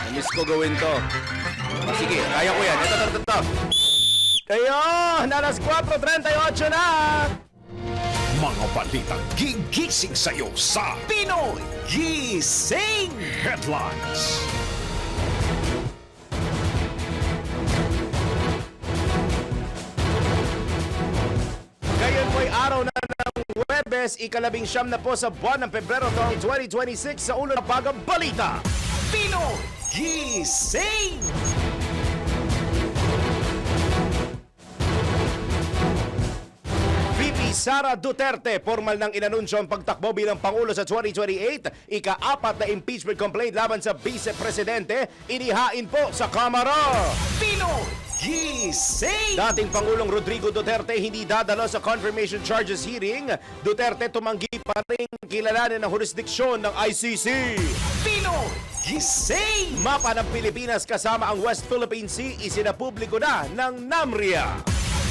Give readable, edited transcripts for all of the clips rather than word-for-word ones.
Namiss ko gawin to. Sige, kaya ko yan. Ito. Kayo, alas 4:38 na. Mga balitang gigising sa'yo sa Pinoy Gising Headlines. Ngayon po'y araw na ng Huwebes, ika-19 na po sa buwan ng Pebrero taong 2026 sa ulo ng Bagang Balita. Pinoy Gising! VP Sara Duterte, formal nang inanunsyo ang pagtakbo bilang Pangulo sa 2028. Ika-4 na impeachment complaint laban sa Vice Presidente, inihain po sa Kamara. Pinoy Gising! Dating Pangulong Rodrigo Duterte hindi dadalo sa confirmation charges hearing. Duterte tumanggi pa rin kilalanin ng jurisdiksyon ng ICC. Pinoy Gising! Mapa ng Pilipinas kasama ang West Philippine Sea isinapubliko na ng NAMRIA.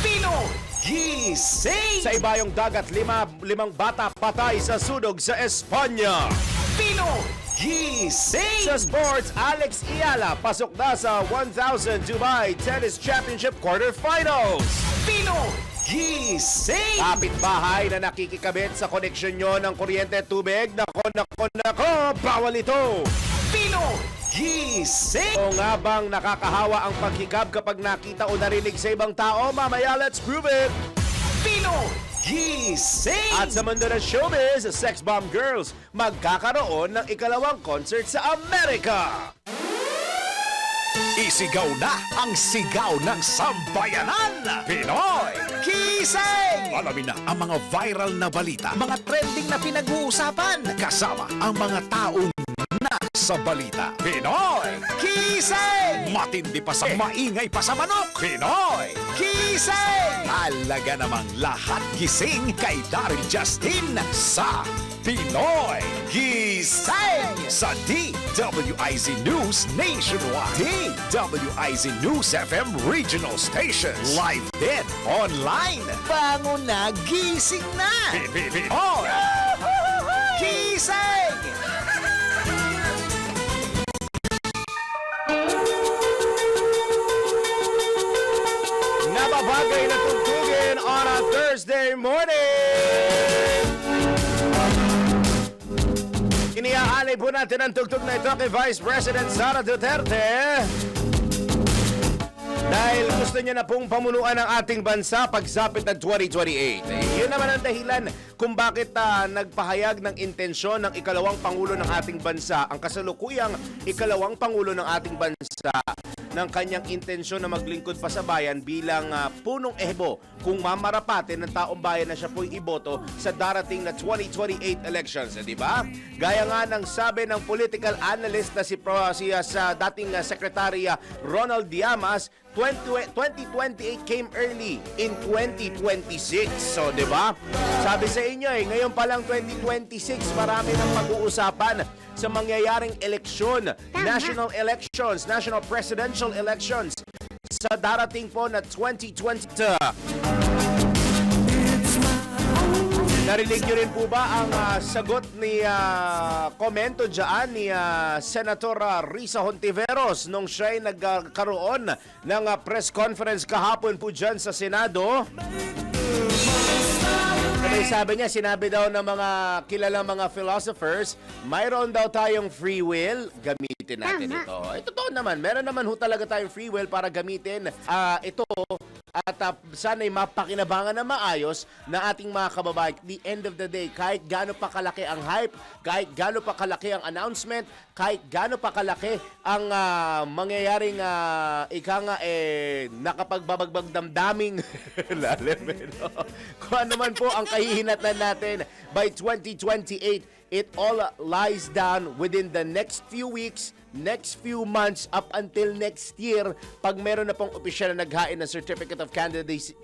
Pinoy Gising! Sa ibayong dagat, limang bata patay sa sunog sa Espanya. Pinoy Gising! Sa sports, Alex Iala pasok na sa 1000 Dubai Tennis Championship quarterfinals. Pinoy Gising! Kapitbahay na nakikikabit sa koneksyon nyo ng kuryente at tubig. Nako, bawal ito. Pinoy Gising! O nga bang nakakahawa ang paghikab kapag nakita o narinig sa ibang tao? Mamaya, let's prove it! Pinoy Gising! At sa mundo ng showbiz, Sex Bomb Girls magkakaroon ng ikalawang concert sa Amerika. Isigaw na ang sigaw ng sambayanan! Pinoy Gising! Alamin na ang mga viral na balita, mga trending na pinag-uusapan, kasama ang mga taong sa balita. Pinoy Gising! Matindi pa sa maingay pa sa manok. Pinoy Gising! Talaga namang lahat gising kay Daryl Justin sa Pinoy Gising! Sa DWIZ News Nationwide, DWIZ News FM Regional Stations, live din online. Bango na, gising na! Pinoy Gising! Nababagay na tugtugin on a Thursday morning! Iniaalay po natin ang tugtog na ito kay Vice President Sara Duterte dahil gusto niya na pong pamunuan ang ating bansa pagsapit ng 2028. Yun naman ang dahilan kung bakit nagpahayag ng intensyon ng ikalawang Pangulo ng ating bansa, ang kasalukuyang ikalawang Pangulo ng ating bansa, ng kanyang intensyon na maglingkod pa sa bayan bilang punong ehebo kung mamarapatin ng taong bayan na siya po'y iboto sa darating na 2028 elections, di ba? Gaya nga ng sabi ng political analyst na si sa dating Secretary Ronald Llamas, 2028 came early in 2026. So, di ba? Sabi sa inyo ngayon pa lang 2026, marami ng pag-uusapan sa mangyayaring eleksyon, national elections, national presidential elections sa darating po na 2022. Narinig nyo rin po ba ang sagot ni komento dyan ni Senator Risa Hontiveros nung siya ay nagkaroon ng press conference kahapon po dyan sa Senado? Sabi niya, sinabi daw ng mga kilalang mga philosophers, mayroon daw tayong free will, gamitin natin ito. Totoo naman, meron naman ho talaga tayong free will para gamitin ito at sana'y mapakinabangan na maayos na ating mga kababayan. At the end of the day, kahit gaano pa kalaki ang hype, kahit gaano pa kalaki ang announcement, kahit gaano pa kalaki ang mangyayaring nakapagbabagbag damdaming lalim, no? Kung ano man po ang kahihinatnan natin by 2028, it all lies down within the next few weeks, next few months, up until next year, pag meron na pong opisyal na naghain ng Certificate of Candidacy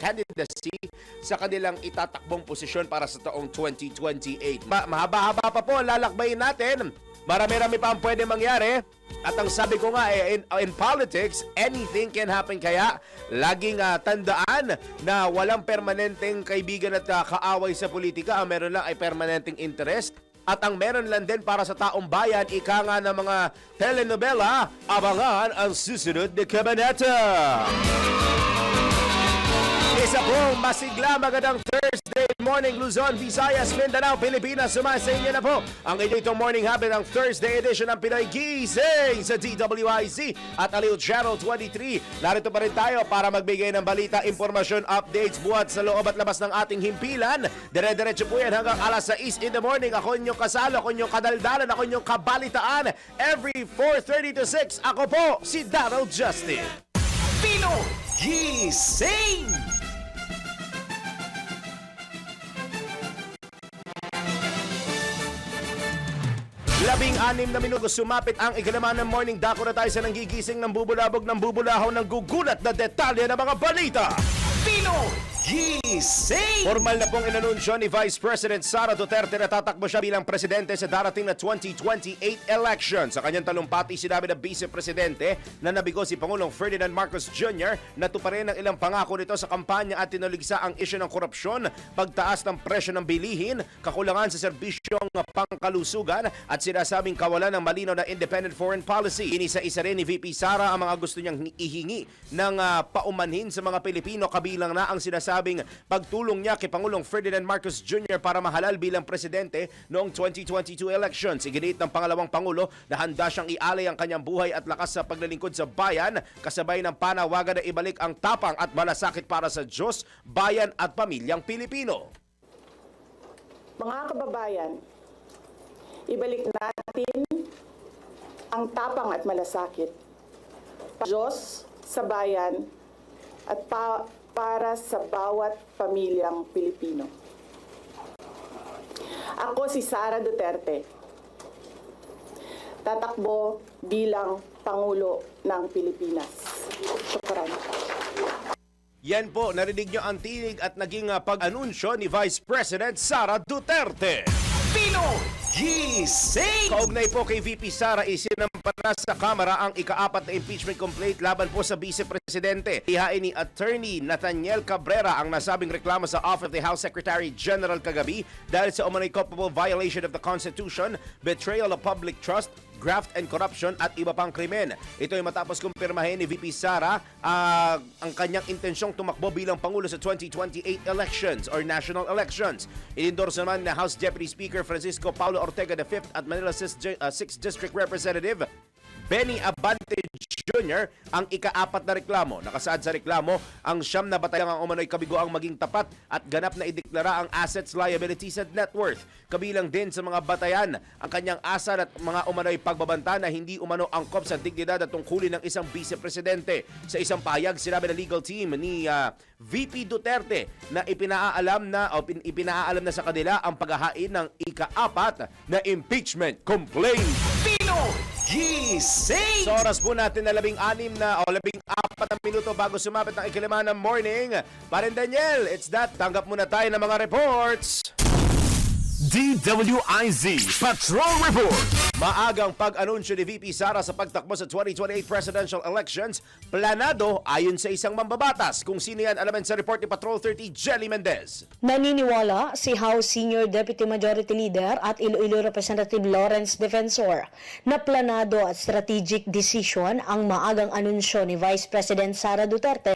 sa kanilang itatakbong posisyon para sa taong 2028. Mahaba-haba pa po, lalakbayin natin. Marami-rami pa ang pwede mangyari. At ang sabi ko nga, in politics, anything can happen. Kaya, laging tandaan na walang permanenteng kaibigan at kaaway sa politika. Ang meron lang ay permanenteng interest. At ang meron lang din para sa taong bayan, ika nga ng mga telenovela, abangan ang susunod na kabanata. Isa pong masigla magandang Thursday morning, Luzon, Visayas, Mindanao, Pilipinas. Sumasa inyo na po ang inyong morning habit ng Thursday edition ng Pinoy Gising sa DWIZ at Aliw Channel 23. Narito pa rin tayo para magbigay ng balita, impormasyon, updates, buhat sa loob at labas ng ating himpilan. Dire-diretso po yan hanggang alas 6 in the morning. Ako inyong kasalo, ako inyong kadaldalan, ako inyong kabalitaan. Every 4:30 to 6, ako po si Donald Justin. Pinoy Gising! 16 na minuto sumapit ang ikalaman ng morning. Dako na tayo sa nanggigising ng bubulabog ng bubulahaw ng gugulat na detalye ng mga balita. Pinoy Gising! Formal na pong inanunsyo ni Vice President Sara Duterte na tatakbo siya bilang presidente sa darating na 2028 election. Sa kanyang talumpati, sinabi ng Vice Presidente na nabigo si Pangulong Ferdinand Marcos Jr. na tuparin ang ilang pangako nito sa kampanya at tinuligsa ang isyu ng korupsyon, pagtaas ng presyo ng bilihin, kakulangan sa serbisyong pangkalusugan at sinasabing kawalan ng malinaw na independent foreign policy. Inisa-isa rin ni VP Sara ang mga gusto niyang ihingi ng paumanhin sa mga Pilipino, kabilang na ang sinasabing pagtulong niya kay Pangulong Ferdinand Marcos Jr. para mahalal bilang presidente noong 2022 elections. Iginiit ng pangalawang Pangulo na handa siyang ialay ang kanyang buhay at lakas sa paglilingkod sa bayan, kasabay ng panawagan na ibalik ang tapang at malasakit para sa Diyos, bayan at pamilyang Pilipino. Mga kababayan, ibalik natin ang tapang at malasakit para sa Diyos, sa bayan at para sa bawat pamilyang Pilipino. Ako si Sara Duterte, tatakbo bilang Pangulo ng Pilipinas. Shukran. Yan po, narinig nyo ang tinig at naging pag-anunsyo ni Vice President Sara Duterte. Pinoy Gising! Kaugnay po kay VP Sara, isinampana sa Kamara ang ika-4 na impeachment complaint laban po sa Vice Presidente. Ihain ni Attorney Nathaniel Cabrera ang nasabing reklamo sa Office of the House Secretary General kagabi dahil sa umano'y culpable violation of the Constitution, betrayal of public trust, graft and corruption at iba pang krimen. Ito ay matapos kumpirmahin ni VP Sara ang kanyang intensyong tumakbo bilang Pangulo sa 2028 elections or national elections. Inendorso naman na House Deputy Speaker Francisco Paulo Ortega V at Manila 6th District Representative Benny Abante Jr. ang ika-4 na reklamo. Nakasaad sa reklamo ang 9 na batayang ang umano'y kabigoang maging tapat at ganap na ideklara ang assets, liabilities at net worth. Kabilang din sa mga batayan ang kanyang asal at mga umano'y pagbabanta na hindi umano angkop sa dignidad at tungkulin ng isang vice-presidente. Sa isang pahayag, sinabi ng legal team ni VP Duterte na ipinaalam na sa kanila ang paghahain ng ika-4 na impeachment complaint. Pinoy Gising! Sa oras po natin na 14 na minuto bago sumapit ng ikilima ng morning. Parin Daniel, it's that. Tanggap muna tayo ng mga reports. DWIZ Patrol Report! Maagang pag-anunsyo ni VP Sara sa pagtakbo sa 2028 presidential elections, planado ayon sa isang mambabatas. Kung sino yan, alamin sa report ni Patrol 30, Jelly Mendez. Naniniwala si House Senior Deputy Majority Leader at Iloilo Representative Lawrence Defensor na planado at strategic decision ang maagang anunsyo ni Vice President Sara Duterte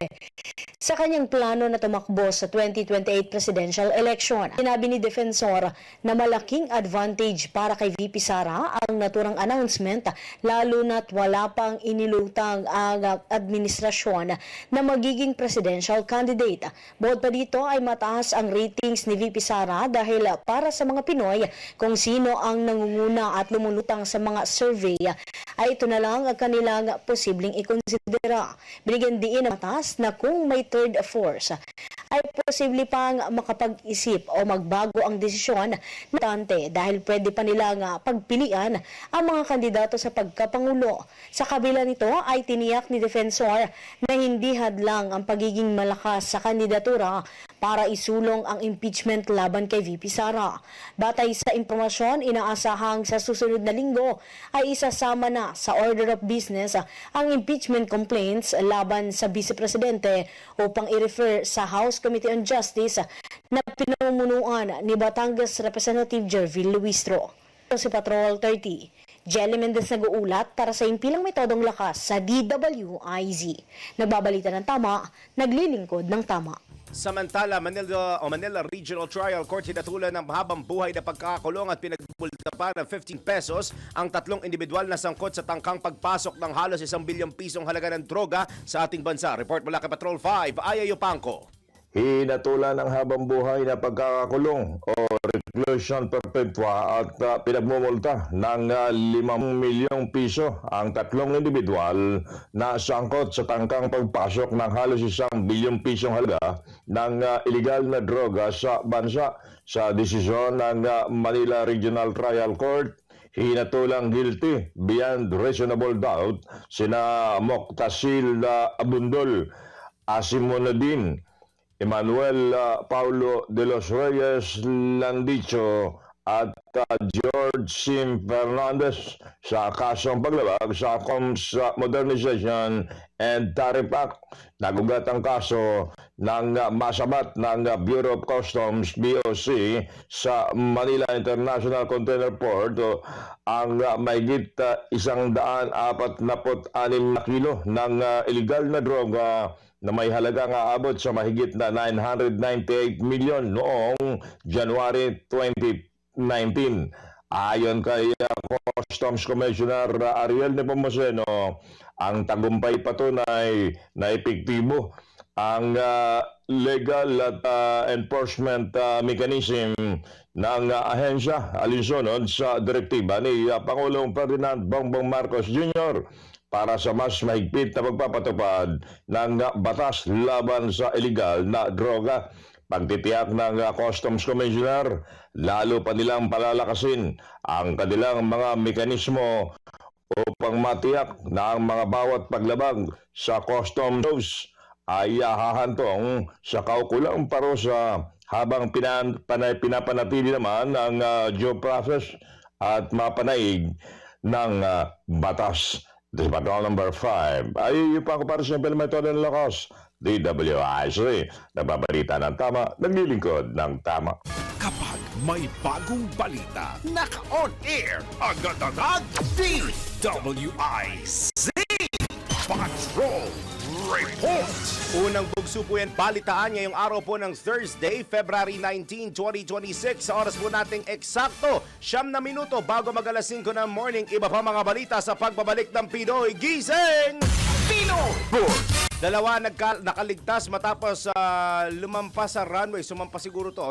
sa kanyang plano na tumakbo sa 2028 presidential election. Sinabi ni Defensor na malaking advantage para kay VP Sara ang naturang announcement, lalo na't wala pang inilutang ang administrasyon na magiging presidential candidate. Bukod pa dito ay mataas ang ratings ni VP Sara dahil para sa mga Pinoy, kung sino ang nangunguna at lumulutang sa mga survey ay ito na lang ang kanilang posibleng ikonsidera. Binigyan diin ng mataas na kung may third force ay posible pang makapag-isip o magbago ang desisyon na tante dahil pwede pa nilang pagpilian ang mga kandidato sa pagkapangulo. Sa kabila nito ay tiniyak ni Defensor na hindi hadlang ang pagiging malakas sa kandidatura para isulong ang impeachment laban kay VP Sara. Batay sa impormasyon, inaasahang sa susunod na linggo ay isasama na sa order of business ang impeachment complaints laban sa Vice Presidente upang i-refer sa House Committee on Justice na pinamumunuan ni Batangas Representative Jervil Luistro. Si Patrol 30. Jelly Mendez nag-uulat para sa impilang metodong lakas sa DWIZ. Nagbabalita ng tama, naglilingkod ng tama. Samantala, Manila Regional Trial Court hinatulan ng mahabang buhay na pagkakakulong at pinagbulta pa ng 15 pesos ang tatlong individual na sangkot sa tangkang pagpasok ng halos 1 bilyong pisong halaga ng droga sa ating bansa. Report mula kay Patrol 5, Ayayo Pangko. Hinatulan ng habang buhay na pagkakakulong o reclusion perpetua at pinagmumulta ng 5 milyong piso ang tatlong individual na sangkot sa tangkang pagpasok ng halos 1 bilyong pisong halaga ng illegal na droga sa bansa. Sa desisyon ng Manila Regional Trial Court, hinatulang guilty beyond reasonable doubt sina Moctasil Abundol, Asimonodin, Emmanuel Paulo de los Reyes Landicho at George Sim Fernandez sa kasong paglabag sa Comms Modernization and Tariff Act. Nagugat ang kaso ng masabat ng Bureau of Customs BOC sa Manila International Container Port ang mahigit 146 na kilo ng illegal na droga na may halagang aabot sa mahigit na 998 million noong January 2019. Ayon kay Customs Commissioner Ariel Nepomuceno, ang tagumpay patunay na epektibo ang legal at enforcement mechanism ng ahensya alinsunod sa direktiba ni Pangulong Ferdinand Bongbong Marcos Jr. para sa mas mahigpit na pagpapatupad ng batas laban sa illegal na droga. Pagtitiyak ng Customs Commissioner, lalo pa nilang palalakasin ang kanilang mga mekanismo upang matiyak na ang mga bawat paglabag sa customs ay hahantong sa kaukulang parusa habang pinapanatili naman ang due process at mapanaig ng batas. This is Patrol number 5. Ayayo pa ako para sa simple metodo ng lakas. DWIZ. Nababalita ng tama, naglilingkod ng tama. Kapag may bagong balita, naka-on air, agad-agad, DWIZ. Patrol Report. Unang bugso po yan, balitaan ngayong araw po ng Thursday, February 19, 2026. Sa oras po nating eksakto, 9 na minuto bago mag-alas 5 ng morning. Iba pa mga balita sa pagbabalik ng Pinoy Gising! Pinoy! Dalawa nakaligtas matapos lumampas sa runway.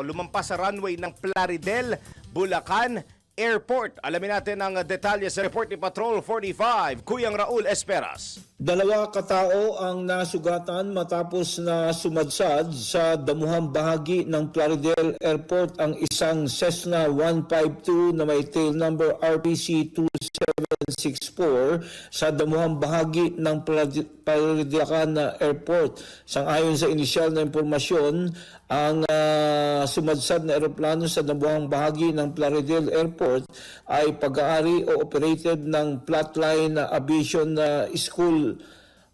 Lumampas sa runway ng Plaridel, Bulacan Airport. Alamin natin ang detalye sa report ni Patrol 45, Kuyang Raul Esperas. 2 katao ang nasugatan matapos na sumadsad sa damuhang bahagi ng Plaridel Airport ang isang Cessna 152 na may tail number RPC 2764 sa damuhang bahagi ng Plaridel Airport. Sangayon sa inisyal na impormasyon, ang sumadsad na eroplano sa damuhang bahagi ng Plaridel Airport ay pag-aari o operated ng Flatline Aviation School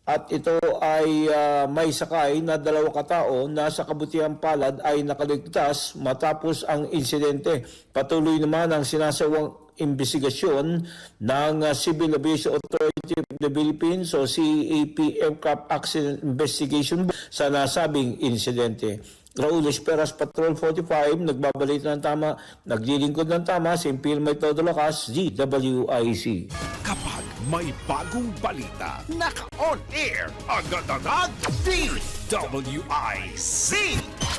at ito ay may sakay na 2 katao na sa kabutihang palad ay nakaligtas matapos ang insidente. Patuloy naman ang sinasawang investigasyon ng Civil Aviation Authority of the Philippines o CAP Aircraft Accident Investigation sa nasabing insidente. Raul Esperas, Patrol 45, nagbabalita ng tama, naglilingkod ng tama, Simpil May Todo Lakas, DWIC. Kapag may bagong balita, naka-on air, agad-agad, DWIZ.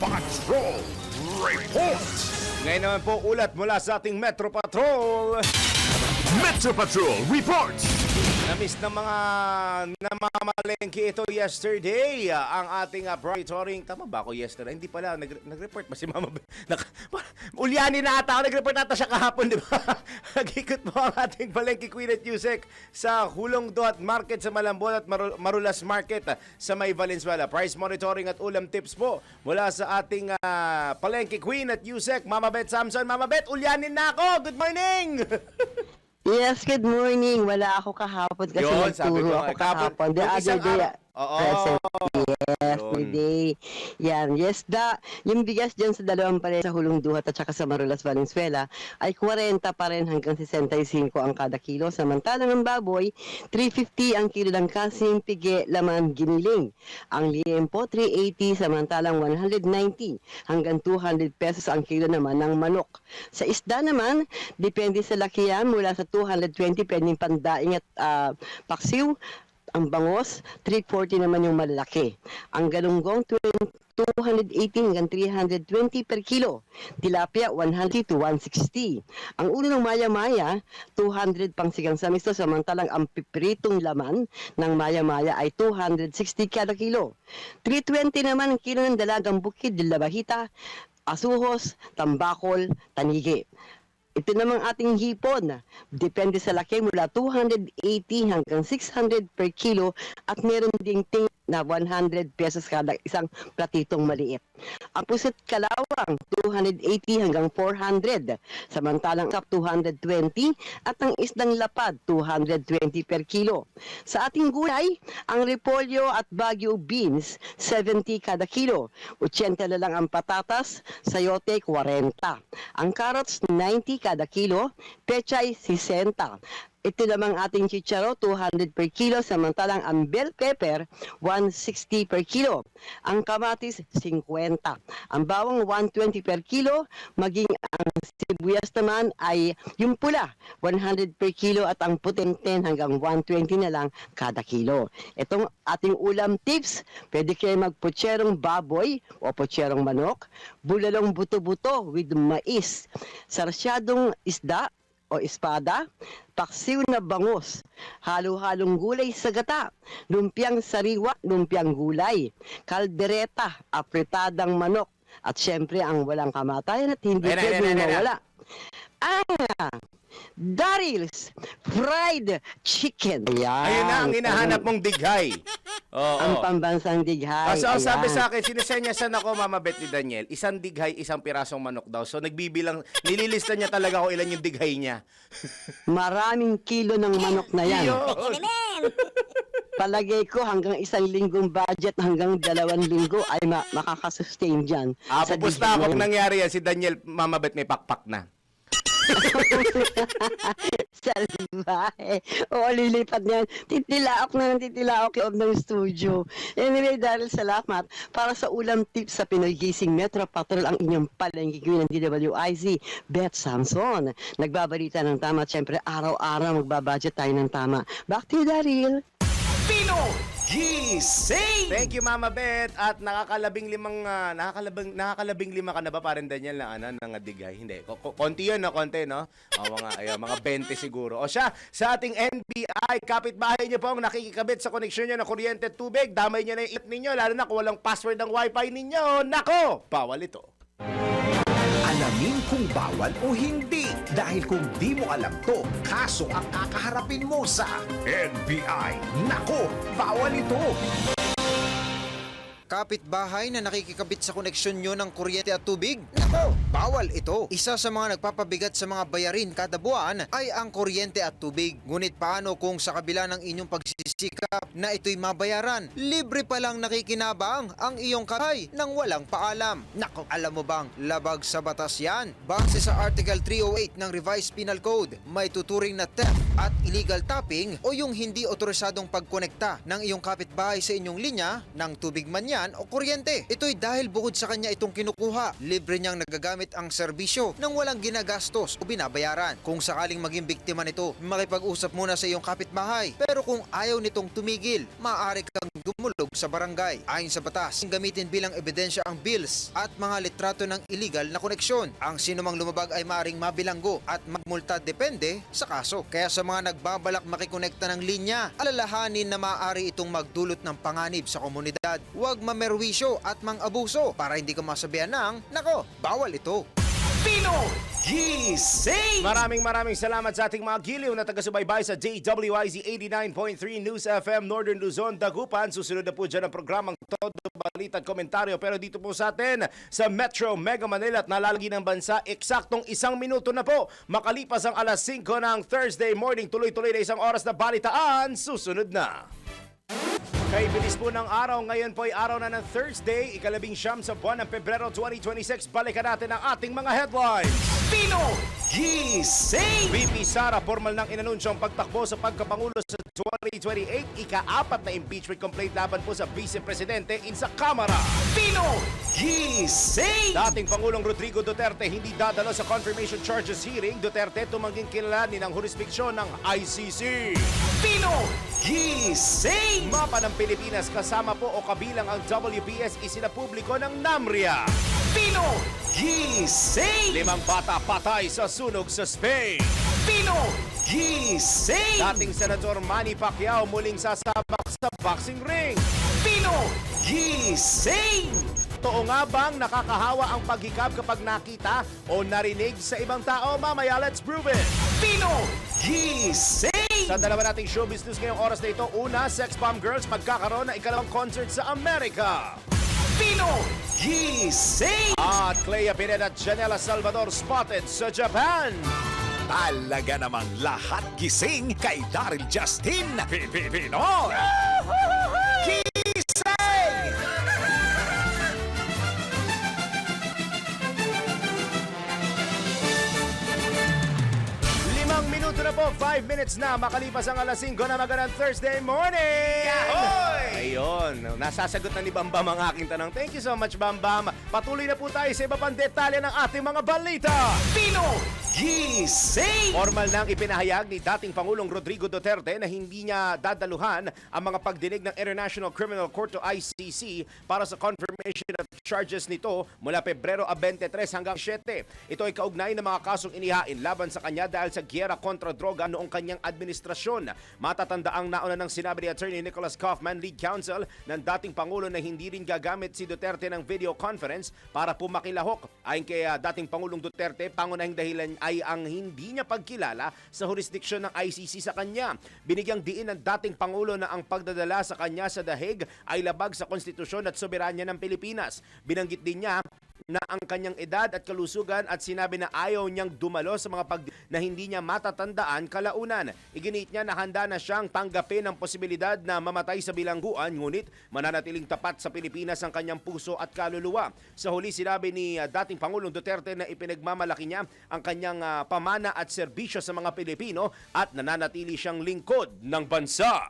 Patrol Report. Ngayon naman po ulat mula sa ating Metro Patrol. Metro Patrol reports. Namiss ng mga namamalengke ito yesterday. Ang ating monitoring. Tama ba ako yesterday? Hindi pala. Nag-report ba si Mama? Ulyanin na ata ako. Nag-report ata siya kahapon, di ba? Nag-ikot mo ang ating palengke Queen at Yusek sa Hulong Duhat Market sa Malambon at Marulas Market sa May Valenzuela. Price monitoring at ulam tips po mula sa ating palengke Queen at Yusek. Mama Bet Samson. Mama Bet, ulyanin na ako. Good morning! Yes, good morning. Wala ako kahapon kasi Yun, sabi nagturo ko, ako kahapon. The other day, Oo. Present. Yes, Yun. may day. Yan. Yes, yung bigas dyan sa dalawang pares sa Hulong Duhat at saka sa Marulas, Valenzuela ay 40 pa rin hanggang 65 ang kada kilo. Samantalang ang baboy, 350 ang kilo ng kasing, pigi, laman, giniling. Ang liempo, 380, samantalang 190 hanggang 200 pesos ang kilo naman ng manok. Sa isda naman, depende sa lakihan, mula sa 220 pwedeng pandaing at paksiw. Ang bangos, 340 naman yung malaki. Ang galunggong, 280 hanggang 320 per kilo. Tilapia, 100 to 160. Ang ulo ng maya-maya, 200 pang sigang samisto, samantalang ang pipritong laman ng maya-maya ay 260 kada kilo. 320 naman ang kilo ng dalagang bukid, labahita, asuhos, tambakol, tanigi. Ito namang ating hipon. Depende sa laki mula 280 hanggang 600 per kilo at meron ding ting na 100 pesos kada isang platitong maliit. Ang pusit kalawang 280 hanggang 400. Samantalang kap 220 at ang isdang lapad 220 per kilo. Sa ating gulay, ang repolyo at Baguio beans 70 kada kilo. 80 na lang ang patatas, sayote 40. Ang carrots 90 kada kilo, pechay 60. Ito namang ating chicharo, 200 per kilo, samantalang ang bell pepper, 160 per kilo. Ang kamatis, 50. Ang bawang, 120 per kilo, maging ang sibuyas naman ay yung pula, 100 per kilo at ang puting 10 hanggang 120 na lang kada kilo. Itong ating ulam tips, pwede kayo magputserong baboy o putserong manok, bulalong buto-buto with mais, sarsyadong isda, o espada, paksiw na bangus, halo-halong gulay sa gata, lumpiang sariwa, lumpiang gulay, kaldereta, apretadang manok, at syempre ang walang kamatayan at hindi pwedeng mawala. Daryl's Fried Chicken. Ayan. Ayun na ang hinahanap mong dighay. Oo. Ang pambansang dighay. Kasi ang sabi Ayan. sa akin, sinesenyasan ako, Mama Beth ni Daniel, isang dighay, isang pirasong manok daw. So nagbibilang, nililista niya talaga kung ilan yung dighay niya. Maraming kilo ng manok na yan. Yun. Palagay ko hanggang 1 linggong budget hanggang 2 linggo ay makakasustain dyan. Sa Pupusta dighay ako na kung yan. nangyari yan, si Daniel, Mama Beth may pakpak na. Sa bahay. Oo, lilipat niyan. Titilaok na ng titilaok loob ng studio. Anyway, dahil salamat para sa ulam tips sa Pinoy Gising Metro Patrol ang inyong palengke ng DWIZ, Beth Samson. Nagbabalita ng tama at syempre araw-araw magbabudget tayo ng tama. Back to you, Daryl. Pinoy Gising! Thank you, Mama Beth. At nakakalabing lima ka na ba, parang Daniel, na dighay? Hindi. Konti yun, no? Konti, no? O, mga 20 siguro. O siya, sa ating NBI, kapitbahay niyo po ang nakikikabit sa koneksyon niyo ng kuryente at tubig. Damay niyo na yung internet ninyo, lalo na kung walang password ng wifi ninyo. Nako! Bawal ito. Alamin kung bawal o hindi. Dahil kung di mo alam to, kaso ang kakaharapin mo sa NBI. Nako, bawal ito. Kapitbahay na nakikikabit sa koneksyon nyo ng kuryente at tubig? Nako, bawal ito. Isa sa mga nagpapabigat sa mga bayarin kada buwan ay ang kuryente at tubig. Ngunit paano kung sa kabila ng inyong pagsisikap na ito'y mabayaran, libre palang nakikinabang ang iyong kahay nang walang paalam? Nako, alam mo bang labag sa batas yan? Base sa Article 308 ng Revised Penal Code, may tuturing na theft at illegal tapping o yung hindi otorisadong pagkonekta ng iyong kapitbahay sa inyong linya ng tubig man yan o kuryente. Ito'y dahil bukod sa kanya itong kinukuha, libre niyang nagagamit ang serbisyo nang walang ginagastos o binabayaran. Kung sakaling maging biktima nito, makipag-usap muna sa iyong kapitbahay. Pero kung ayaw nitong tumigil, maaari kang dumulog sa barangay. Ayon sa batas, gamitin bilang ebidensya ang bills at mga litrato ng illegal na koneksyon. Ang sinumang lumabag ay maaring mabilanggo at magmulta depende sa kaso. Kaya sa mga nagbabalak makikonekta ng linya, alalahanin na maaari itong magdulot ng panganib sa komunidad. Huwag mamerwisyo at mang-abuso para hindi ka masabihan ng, nako, bawal ito. Pinoy Gising! Maraming salamat sa ating mga giliw na taga-subaybay sa JWIZ 89.3 News FM Northern Luzon, Dagupan. Susunod na po dyan ang programang Todo Balita at Komentaryo. Pero dito po sa atin sa Metro Mega Manila at nalalagi ng bansa, eksaktong 1 minuto na po makalipas ang alas 5 ng Thursday morning. Tuloy-tuloy na 1 oras na balitaan. Susunod na. Kay bilis po ng araw, ngayon po ay araw na ng Thursday, ika-19 sa buwan ng Pebrero 2026. Balikan natin ang ating mga headlines. Pino Gising! VP Sara formal nang inanunsyo ang pagtakbo sa pagkapangulo sa 2028, ika-4 na impeachment complaint laban po sa Vice Presidente sa Kamara. Pino Gising! Dating Pangulong Rodrigo Duterte hindi dadalo sa confirmation charges hearing. Duterte tumangging kilalanin ang jurisdiksyon ng ICC. Pino Gising! Mapa ng Pilipinas kasama po o kabilang ang WPS isinapubliko ng NAMRIA. Pino Gising! 5 bata patay sa sunog sa Spain. Pino Gising! Dating Senator Manny Pacquiao muling sasabak sa boxing ring. Pino Gising! Totoo nga bang nakakahawa ang paghikab kapag nakita o narinig sa ibang tao? Mamaya, let's prove it! Pino Gising! Sa dalawa nating showbiz news ngayong oras na ito, una, Sex Bomb Girls magkakaroon ng ikalawang concert sa Amerika. Pino Gising! At Clea Pineda at Janela Salvador spotted sa Japan. Talaga namang lahat gising kay Daryl Justin Pinoy Gising! 5 minuto na po, 5 minutes na makalipas ang alas 5 na magandang Thursday morning! Yahoy! Ayun, nasasagot na ni Bambam ang aking tanong. Thank you so much, Bambam. Patuloy na po tayo sa iba pang detalye ng ating mga balita. Pino Gising! Formal nang ipinahayag ni dating Pangulong Rodrigo Duterte na hindi niya dadaluhan ang mga pagdinig ng International Criminal Court o ICC para sa confirmation of charges nito mula Pebrero 23 hanggang 7. Ito ay kaugnay ng mga kasong inihain laban sa kanya dahil sa giyera kontra droga noong kanyang administrasyon. Matatanda ang nauna ng sinabi ni Attorney Nicholas Kaufman, lead counsel ng dating Pangulo, na hindi rin gagamit si Duterte ng video conference para pumakilahok. Ayon kay dating Pangulong Duterte, pangunahing dahilan ay ang hindi niya pagkilala sa jurisdiksyon ng ICC sa kanya. Binigyang diin ng dating Pangulo na ang pagdadala sa kanya sa The Hague ay labag sa konstitusyon at soberanya ng Pilipinas. Binanggit din niya na ang kanyang edad at kalusugan at sinabi na ayaw niyang dumalo sa mga na hindi niya matatandaan kalaunan. Iginiit niya na handa na siyang tanggapin ang posibilidad na mamatay sa bilangguan, ngunit mananatiling tapat sa Pilipinas ang kanyang puso at kaluluwa. Sa huli, sinabi ni dating Pangulong Duterte na ipinagmamalaki niya ang kanyang pamana at serbisyo sa mga Pilipino at nananatili siyang lingkod ng bansa.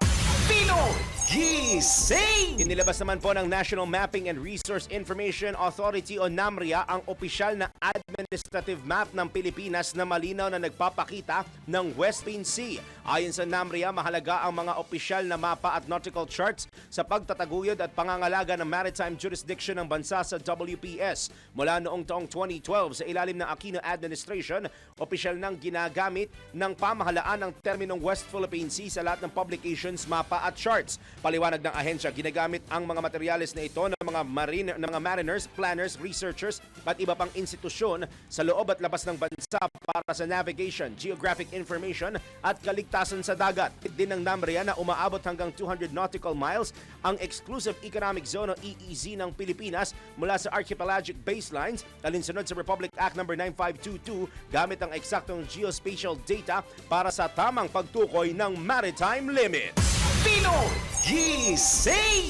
Pino Gising! Inilabas naman po ng National Mapping and Resource Information Authority o NAMRIA ang opisyal na administrative map ng Pilipinas na malinaw na nagpapakita ng West Philippine Sea. Ayon sa NAMRIA, mahalaga ang mga opisyal na mapa at nautical charts sa pagtataguyod at pangangalaga ng maritime jurisdiction ng bansa sa WPS. Mula noong taong 2012 sa ilalim ng Aquino administration, opisyal nang ginagamit ng pamahalaan ang terminong West Philippine Sea sa lahat ng publications, mapa at charts. Paliwanag ng ahensya, ginagamit ang mga materyales na ito ng mga mariners, planners, researchers at iba pang institusyon sa loob at labas ng bansa para sa navigation, geographic information at kaligtasan sa dagat. Din ng NAMRIA na umaabot hanggang 200 nautical miles ang Exclusive Economic Zone o EEZ ng Pilipinas mula sa archipelagic baselines alinsunod sa Republic Act No. 9522 gamit ang eksaktong geospatial data para sa tamang pagtukoy ng maritime limits. Pino Gising!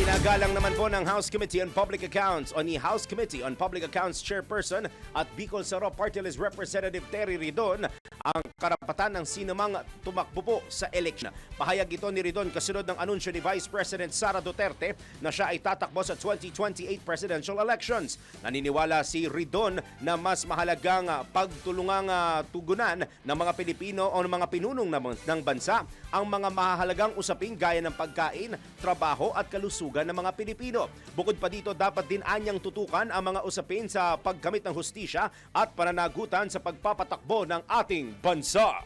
Ginagalang naman po ng House Committee on Public Accounts o ni House Committee on Public Accounts Chairperson at Bicol Saro Party List Representative Terry Ridon ang karapatan ng sinumang tumakbo po sa eleksyon. Pahayag ito ni Ridon kasunod ng anunsyo ni Vice President Sara Duterte na siya ay tatakbo sa 2028 presidential elections. Naniniwala si Ridon na mas mahalagang pagtulungang tugunan ng mga Pilipino o ng mga pinunong ng bansa ang mga mahalagang usaping gaya ng pagkain, trabaho at kalusugan ng mga Pilipino. Bukod pa dito, dapat din anyang tutukan ang mga usapin sa paggamit ng hustisya at pananagutan sa pagpapatakbo ng ating bansa.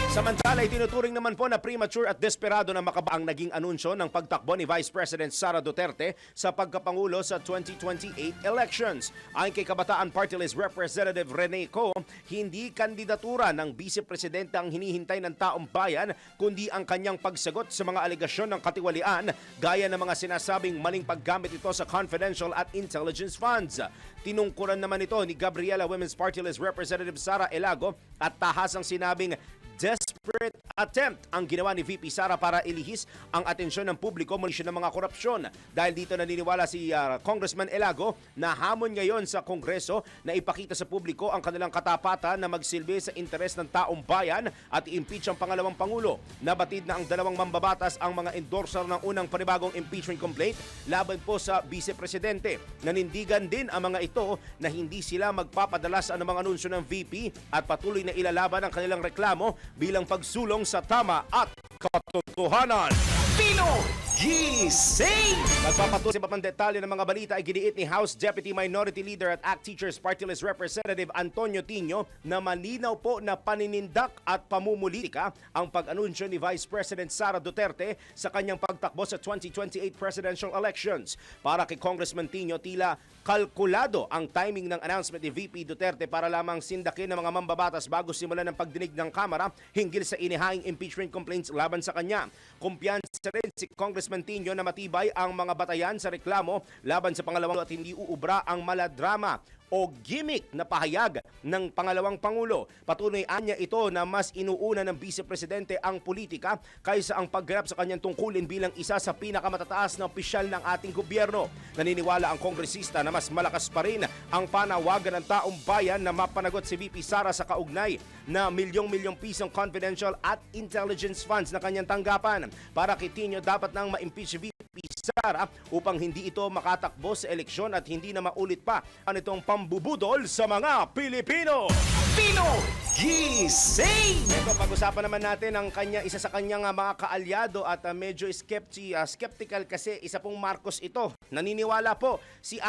Samantala, itinuturing naman po na premature at desperado na makabaang naging anunsyo ng pagtakbo ni Vice President Sara Duterte sa pagkapangulo sa 2028 elections. Ayon kay Kabataan Party List Representative Rene Co, hindi kandidatura ng Vice Presidente ang hinihintay ng taong bayan, kundi ang kanyang pagsagot sa mga alegasyon ng katiwalian gaya ng mga sinasabing maling paggamit ito sa confidential at intelligence funds. Tinungkuran naman ito ni Gabriela Women's Party List Representative Sara Elago at tahasang sinabing desperate attempt ang ginawa ni VP Sara para ilihis ang atensyon ng publiko mula ng mga korupsyon. Dahil dito naniniwala si Congressman Elago na hamon ngayon sa Kongreso na ipakita sa publiko ang kanilang katapatan na magsilbi sa interes ng taong bayan at i-impeach ang pangalawang Pangulo. Nabatid na ang dalawang mambabatas ang mga endorser ng unang panibagong impeachment complaint laban po sa Vice Presidente. Nanindigan din ang mga ito na hindi sila magpapadala sa anumang anunsyo ng VP at patuloy na ilalaban ang kanilang reklamo bilang pagsulong sa tama at katotohanan. Pinoy Gising! Nagpapatuloy sa papang detalye ng mga balita ay giniit ni House Deputy Minority Leader at ACT Teachers Party List Representative Antonio Tino na malinaw po na paninindak at pamumulitika ang pag-anunsyo ni Vice President Sara Duterte sa kanyang pagtakbo sa 2028 presidential elections. Para kay Congressman Tino, tila kalkulado ang timing ng announcement ni VP Duterte para lamang sindakin ng mga mambabatas bago simulan ng pagdinig ng Kamara hinggil sa inihaing impeachment complaints laban sa kanya. Kumpiyansa rin si Congressman Tino na matibay ang mga batayan sa reklamo laban sa pangalawang at hindi uubra ang maladrama o gimmick na pahayag ng pangalawang Pangulo. Patuloy anya ito na mas inuuna ng Vice Presidente ang politika kaysa ang pagganap sa kanyang tungkulin bilang isa sa pinakamatataas na opisyal ng ating gobyerno. Naniniwala ang kongresista na mas malakas pa rin ang panawagan ng taong bayan na mapanagot si VP Sara sa kaugnay na milyong-milyong pisong confidential at intelligence funds na kanyang tanggapan. Para kay Tino, dapat nang ma-impeach si VP Sara upang hindi ito makatakbo sa eleksyon at hindi na maulit pa ang itong pambubudol sa mga Pilipino. Pinoy Gising! Ito, pag-usapan naman natin ang isa sa kanyang mga kaalyado at medyo skeptical kasi isa pong Marcos ito. Naniniwala po si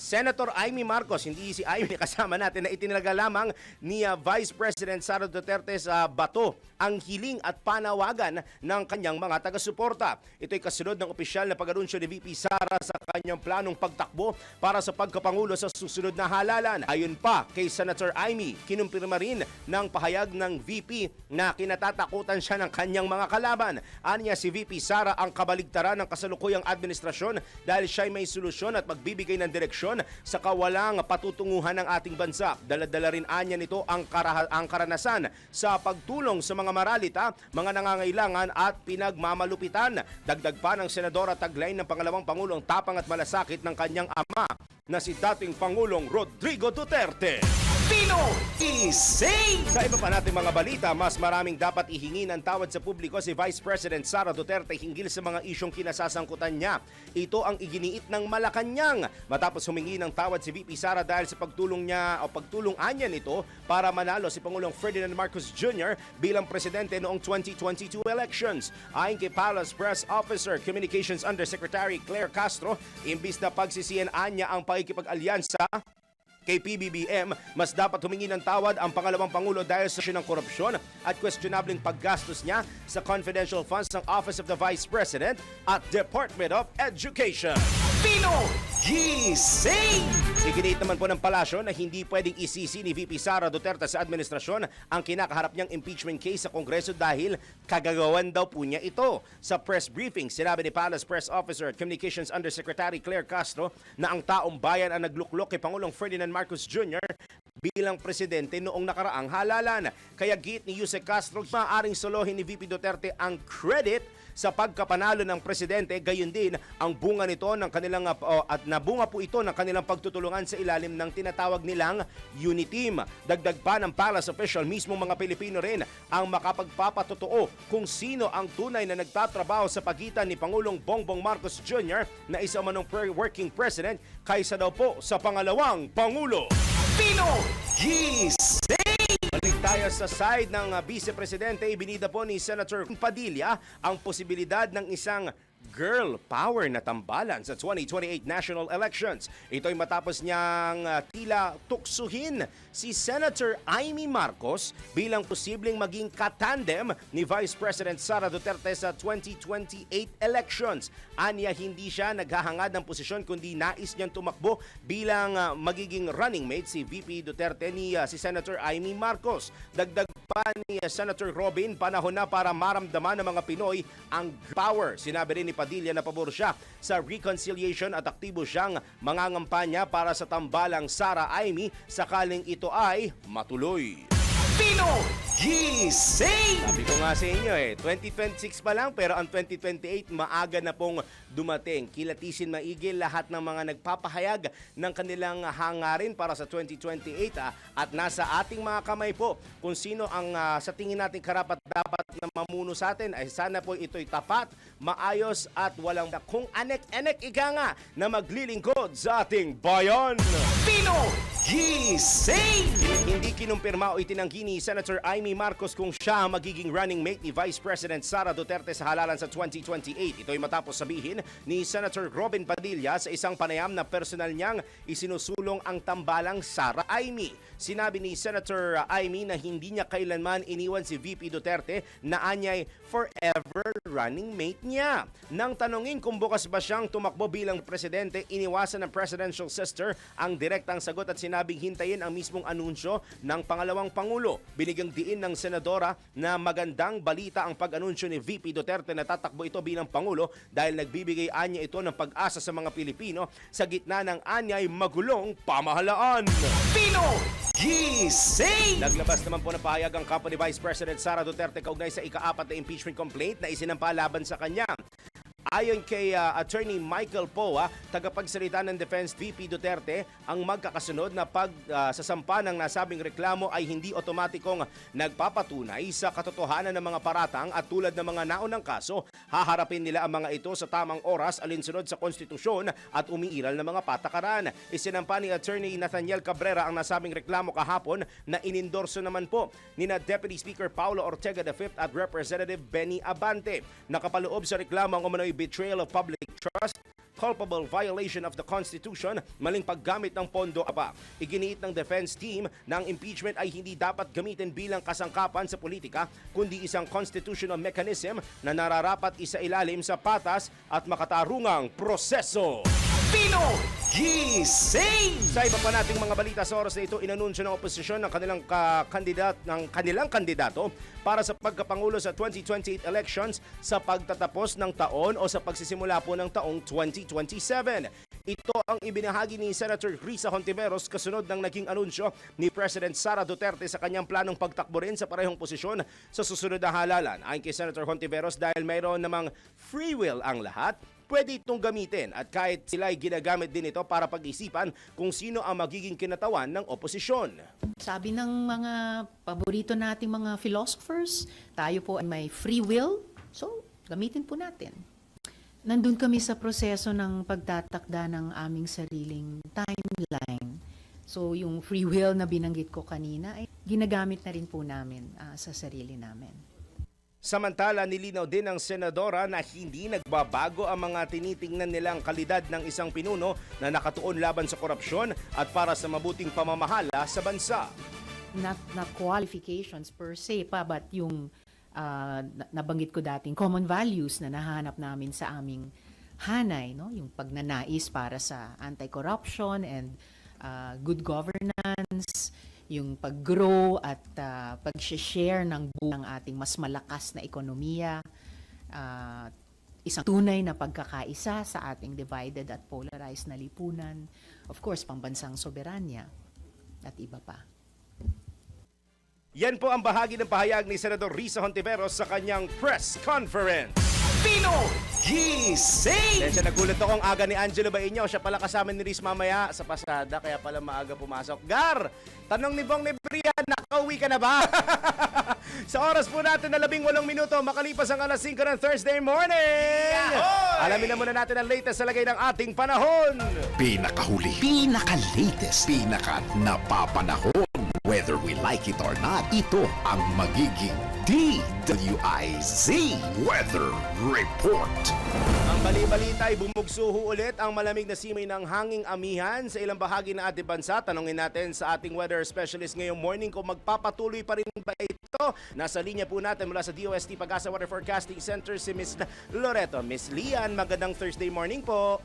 Senator Amy Marcos, hindi si Amy kasama natin, na itinalaga lamang ni Vice President Sara Duterte sa bato ang hiling at panawagan ng kanyang mga taga-suporta. Ito'y kasunod ng opisyal na pag-anunsyo ni VP Sara sa kanyang planong pagtakbo para sa pagkapangulo sa susunod na halalan. Ayon pa kay Senator Amy, kinumpirma rin ng pahayag ng VP na kinatatakutan siya ng kanyang mga kalaban. Aniya si VP Sara ang kabaligtaran ng kasalukuyang administrasyon dahil siya'y may solusyon at magbibigay ng direksyon sa kawalang patutunguhan ng ating bansa. Dala-dala rin anya nito ang karanasan sa pagtulong sa mga maralita, mga nangangailangan at pinagmamalupitan. Dagdag pa ng Senadora taglay ng pangalawang Pangulo ang tapang at malasakit ng kanyang ama na si dating Pangulong Rodrigo Duterte. Pinoy Gising! Sa iba pa natin mga balita, mas maraming dapat ihingi ng tawad sa publiko si Vice President Sara Duterte hinggil sa mga isyong kinasasangkutan niya. Ito ang iginiit ng Malacanang matapos humingi ng tawad si VP Sara dahil sa pagtulong anya nito para manalo si Pangulong Ferdinand Marcos Jr. bilang presidente noong 2022 elections. Ayon kay Palace Press Officer Communications Undersecretary Claire Castro, imbis na pagsisiyan anya ang pakikipag-alyansa kay PBBM, mas dapat humingi ng tawad ang pangalawang Pangulo dahil sa ng korupsyon at questionableng paggastos niya sa confidential funds ng Office of the Vice President at Department of Education. Pinoy Gising! Iginiit naman po ng palasyo na hindi pwedeng isisi ni VP Sara Duterte sa administrasyon ang kinakaharap niyang impeachment case sa Kongreso dahil kagagawan daw po niya ito. Sa press briefing, sinabi ni Palace Press Officer Communications Undersecretary Claire Castro na ang taong bayan ang nagluklok kay Pangulong Ferdinand Marcos Jr. bilang presidente noong nakaraang halalan. Kaya giit ni Yusek Castro, maaaring solohin ni VP Duterte ang credit sa pagkapanalo ng presidente, gayon din ang bunga nito ng kanilang at nabunga po ito ng kanilang pagtutulungan sa ilalim ng tinatawag nilang Uniteam. Dagdag pa ng Palace official, mismo mga Pilipino rin ang makapagpapatotoo kung sino ang tunay na nagtatrabaho sa pagitan ni Pangulong Bongbong Marcos Jr. na isa manong working president kaysa daw po sa pangalawang Pangulo. Pinoy Gising! Balik tayo sa side ng Vice Presidente. Ibinida po ni Senator Padilla ang posibilidad ng isang girl power na tambalan sa 2028 national elections. Ito'y matapos niyang tila tuksuhin si Senator Amy Marcos bilang posibleng maging katandem ni Vice President Sara Duterte sa 2028 elections. Aniya, hindi siya naghahangad ng posisyon kundi nais niyang tumakbo bilang magiging running mate si VP Duterte ni si Senator Amy Marcos. Dagdag pa ni Senator Robin, panahon na para maramdaman ng mga Pinoy ang power. Sinabi rin ni Padilla na pabor siya sa reconciliation at aktibo siyang mangangampanya para sa tambalang Sara Amy sakaling ito ay matuloy. Pinoy Gising! Sabi ko nga sa inyo 2026 pa lang pero ang 2028 maaga na pong dumating. Kilatisin maigi lahat ng mga nagpapahayag ng kanilang hangarin para sa 2028 at nasa ating mga kamay po kung sino ang sa tingin natin karapat-dapat na mamuno sa atin ay sana po ito'y tapat, maayos at walang kung anek-anek ika nga na maglilingkod sa ating bayan. Pinoy Gising! Hindi kinumpirma o itinanggi ni Senator Amy Marcos kung siya ang magiging running mate ni Vice President Sara Duterte sa halalan sa 2028. Ito'y matapos sabihin ni Senator Robin Padilla sa isang panayam na personal niyang isinusulong ang tambalang Sara Amy. Sinabi ni Senator Amy na hindi niya kailanman iniwan si VP Duterte na anyay forever running mate niya. Nang tanungin kung bukas ba siyang tumakbo bilang presidente, iniwasan ng presidential sister ang direktang sagot at sinabing hintayin ang mismong anunsyo ng pangalawang pangulo. Binigyang diin ng senadora na magandang balita ang pag-anunsyo ni VP Duterte na tatakbo ito bilang pangulo dahil nagbibigay anya ito ng pag-asa sa mga Pilipino sa gitna ng anyay magulong pamahalaan. Pinoy Gising! Naglabas naman po ng pahayag ang kampo ni Vice President Sara Duterte kaugnay sa ika-4 na impeachment complaint na isinampa laban sa kanya. Ayon kay Attorney Michael Poa, tagapagsalita ng Defense VP Duterte, ang magkakasunod na pagsasampa ng nasabing reklamo ay hindi otomatikong nagpapatunay sa katotohanan ng mga paratang at tulad ng mga naunang kaso, haharapin nila ang mga ito sa tamang oras alinsunod sa konstitusyon at umiiral ng mga patakaran. Isinampa ni Attorney Nathaniel Cabrera ang nasabing reklamo kahapon na inindorso naman po ni Deputy Speaker Paulo Ortega V at Representative Benny Abante. Nakapaloob sa reklamo ang umano'y betrayal of public trust, culpable violation of the Constitution, maling paggamit ng pondo pa. Iginiit ng defense team na ang impeachment ay hindi dapat gamitin bilang kasangkapan sa politika, kundi isang constitutional mechanism na nararapat isailalim sa patas at makatarungang proseso. Pinoy Gising! Sa iba pa nating mga balita sa oras na ito, inanunsyo ng oposisyon ng kanilang kandidato para sa pagkapangulo sa 2028 elections sa pagtatapos ng taon o sa pagsisimula po ng taong 2027. Ito ang ibinahagi ni Senator Risa Hontiveros kasunod ng naging anunsyo ni President Sara Duterte sa kanyang planong pagtakbo rin sa parehong posisyon sa susunod na halalan. Ayon kay Senator Hontiveros, dahil mayroon namang free will ang lahat, pwede itong gamitin at kahit sila ay ginagamit din ito para pag-isipan kung sino ang magiging kinatawan ng oposisyon. Sabi ng mga paborito nating mga philosophers, tayo po ay may free will, so gamitin po natin. Nandun kami sa proseso ng pagtatakda ng aming sariling timeline. So yung free will na binanggit ko kanina ay ginagamit na rin po namin sa sarili namin. Samantala, nilinaw din ng senadora na hindi nagbabago ang mga tinitingnan nilang kalidad ng isang pinuno na nakatuon laban sa korupsyon at para sa mabuting pamamahala sa bansa. Not qualifications per se pa, but yung nabanggit ko dating common values na nahanap namin sa aming hanay, no? Yung pagnanais para sa anti-corruption and good governance, yung pag-grow at pag-share ng buong ating mas malakas na ekonomiya, isang tunay na pagkakaisa sa ating divided at polarized na lipunan, of course, pambansang soberanya at iba pa. Yan po ang bahagi ng pahayag ni Senador Risa Hontiveros sa kanyang press conference. Pinoy Gising! Dahil siya nagulat akong aga ni Angelo Bainyo. Siya pala kasama ni Riz mamaya sa pasada, kaya pala maaga pumasok. Gar, tanong ni Bong Nebrian, nakauwi ka na ba? Sa oras po natin na 18 minuto, makalipas ang alas 5 ng Thursday morning. Alamin na muna natin ang latest sa lagay ng ating panahon. Pinakahuli, pinaka-latest, pinaka-napapanahon. Whether we like it or not, ito ang magiging DWIZ Weather Report. Ang bali-balita ay bumugsuho ulit ang malamig na simoy ng hanging amihan sa ilang bahagi ng ating bansa. Tanungin natin sa ating weather specialist ngayong morning kung magpapatuloy pa rin ba ito. Nasa linya po natin mula sa DOST Pag-asa Weather Forecasting Center si Miss Loreto. Miss Lian, magandang Thursday morning po.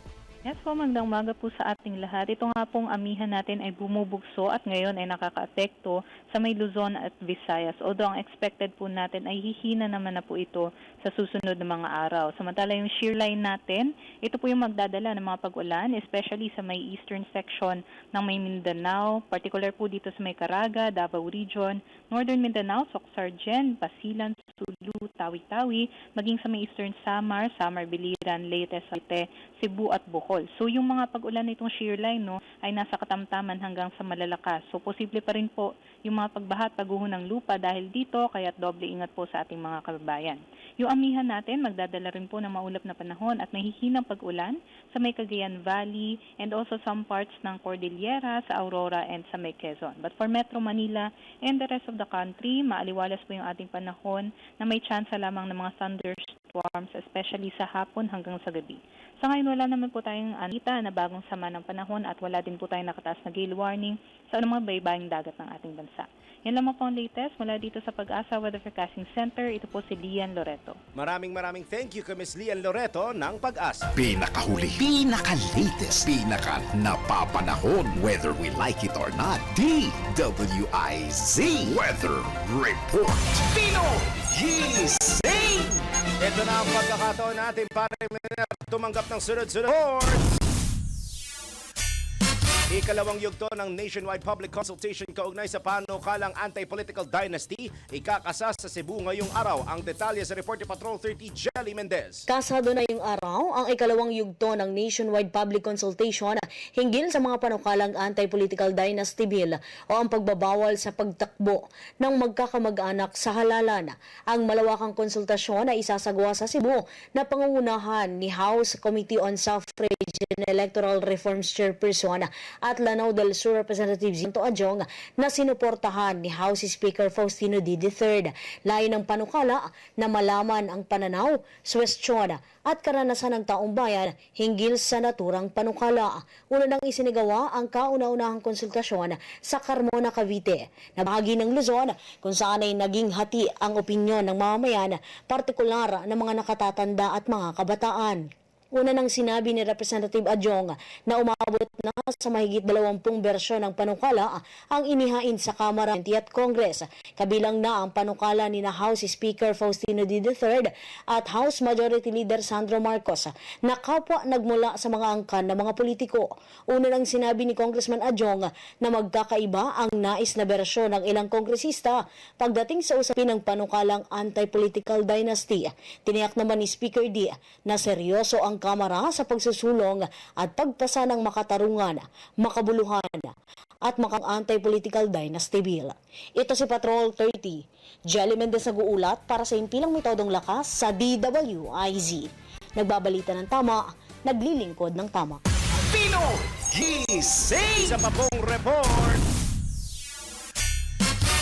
Yes po, magandang umaga po sa ating lahat. Ito nga pong amihan natin ay bumubugso at ngayon ay nakakaapekto sa may Luzon at Visayas. Although ang expected po natin ay hihina naman na po ito sa susunod na mga araw. Samantala yung shear line natin, ito po yung magdadala ng mga pag-ulan, especially sa may eastern section ng may Mindanao, particular po dito sa may Caraga, Davao Region, Northern Mindanao, Soc-Sargen, Basilan, Sulu, Tawi-Tawi, maging sa may eastern Samar, Biliran, Leyte, Salite, Cebu at Bohol. So yung mga pag-ulan nitong shear line ay nasa katamtaman hanggang sa malalakas. So posible pa rin po yung mga pagbaha at pagguho ng lupa dahil dito, kaya doble ingat po sa ating mga kababayan. Yung amihan natin magdadala rin po ng maulap na panahon at mahihinang pag-ulan sa may Cagayan Valley and also some parts ng Cordillera, sa Aurora and sa may Quezon. But for Metro Manila and the rest of the country, maaliwalas po yung ating panahon na may tsansa lamang ng mga thunderstorms, especially sa hapon hanggang sa gabi. Sa ngayon, wala naman po tayong anita na bagong sama ng panahon at wala din po tayong nakataas na gale warning sa anumang baybaying dagat ng ating bansa. Yan lamang po ang latest mula dito sa Pag-asa Weather Forecasting Center. Ito po si Lian Loreto. Maraming thank you kay Ms. Lian Loreto ng Pag-asa. Pinakahuli, pinaka-latest, pinaka-napapanahon, whether we like it or not. DWIZ Weather Report. Pinoy Gising! Ito na ang pagkakataon natin para tumanggap ng sunod-sunod reports. Ikalawang yugto ng nationwide public consultation kaugnay sa panukalang anti-political dynasty, ikakasa sa Cebu ngayong araw. Ang detalye sa report ni Patrol 30 Jelly Mendez. Kasado na yung araw ang ikalawang yugto ng nationwide public consultation hinggil sa mga panukalang anti-political dynasty bill o ang pagbabawal sa pagtakbo ng magkakamag-anak sa halalan. Ang malawakang konsultasyon ay isasagawa sa Cebu na pangungunahan ni House Committee on Suffrage and Electoral Reforms Chairperson at Lanao del Sur Representative Zinto Adjong na sinuportahan ni House Speaker Faustino D. III. Layo ng panukala na malaman ang pananaw, suwestyon at karanasan ng taong bayan hinggil sa naturang panukala. Una nang isinigawa ang kauna-unahang konsultasyon sa Carmona, Cavite, na bahagi ng Luzon kung saan ay naging hati ang opinyon ng mamamayan, partikular ng mga nakatatanda at mga kabataan. Una nang sinabi ni Representative Adjong na umabot na sa mahigit 20 bersyon ng panukala ang inihain sa Kamara at Congress, kabilang na ang panukala ni na House Speaker Faustino D. III at House Majority Leader Sandro Marcos na kapwa nagmula sa mga angkan ng mga politiko. Una nang sinabi ni Congressman Adjong na magkakaiba ang nais na bersyon ng ilang kongresista pagdating sa usapin ng panukalang anti-political dynasty. Tiniyak naman ni Speaker D na seryoso ang Kamara sa pagsusulong at pagpasa ng makatarungan, makabuluhan at makang anti-political dynasty bill. Ito si Patrol 30. Jelly Mendez nag-uulat para sa impilang metodong lakas sa DWIZ. Nagbabalita ng tama, naglilingkod ng tama. Pinoy Gising! Isa pa pong report.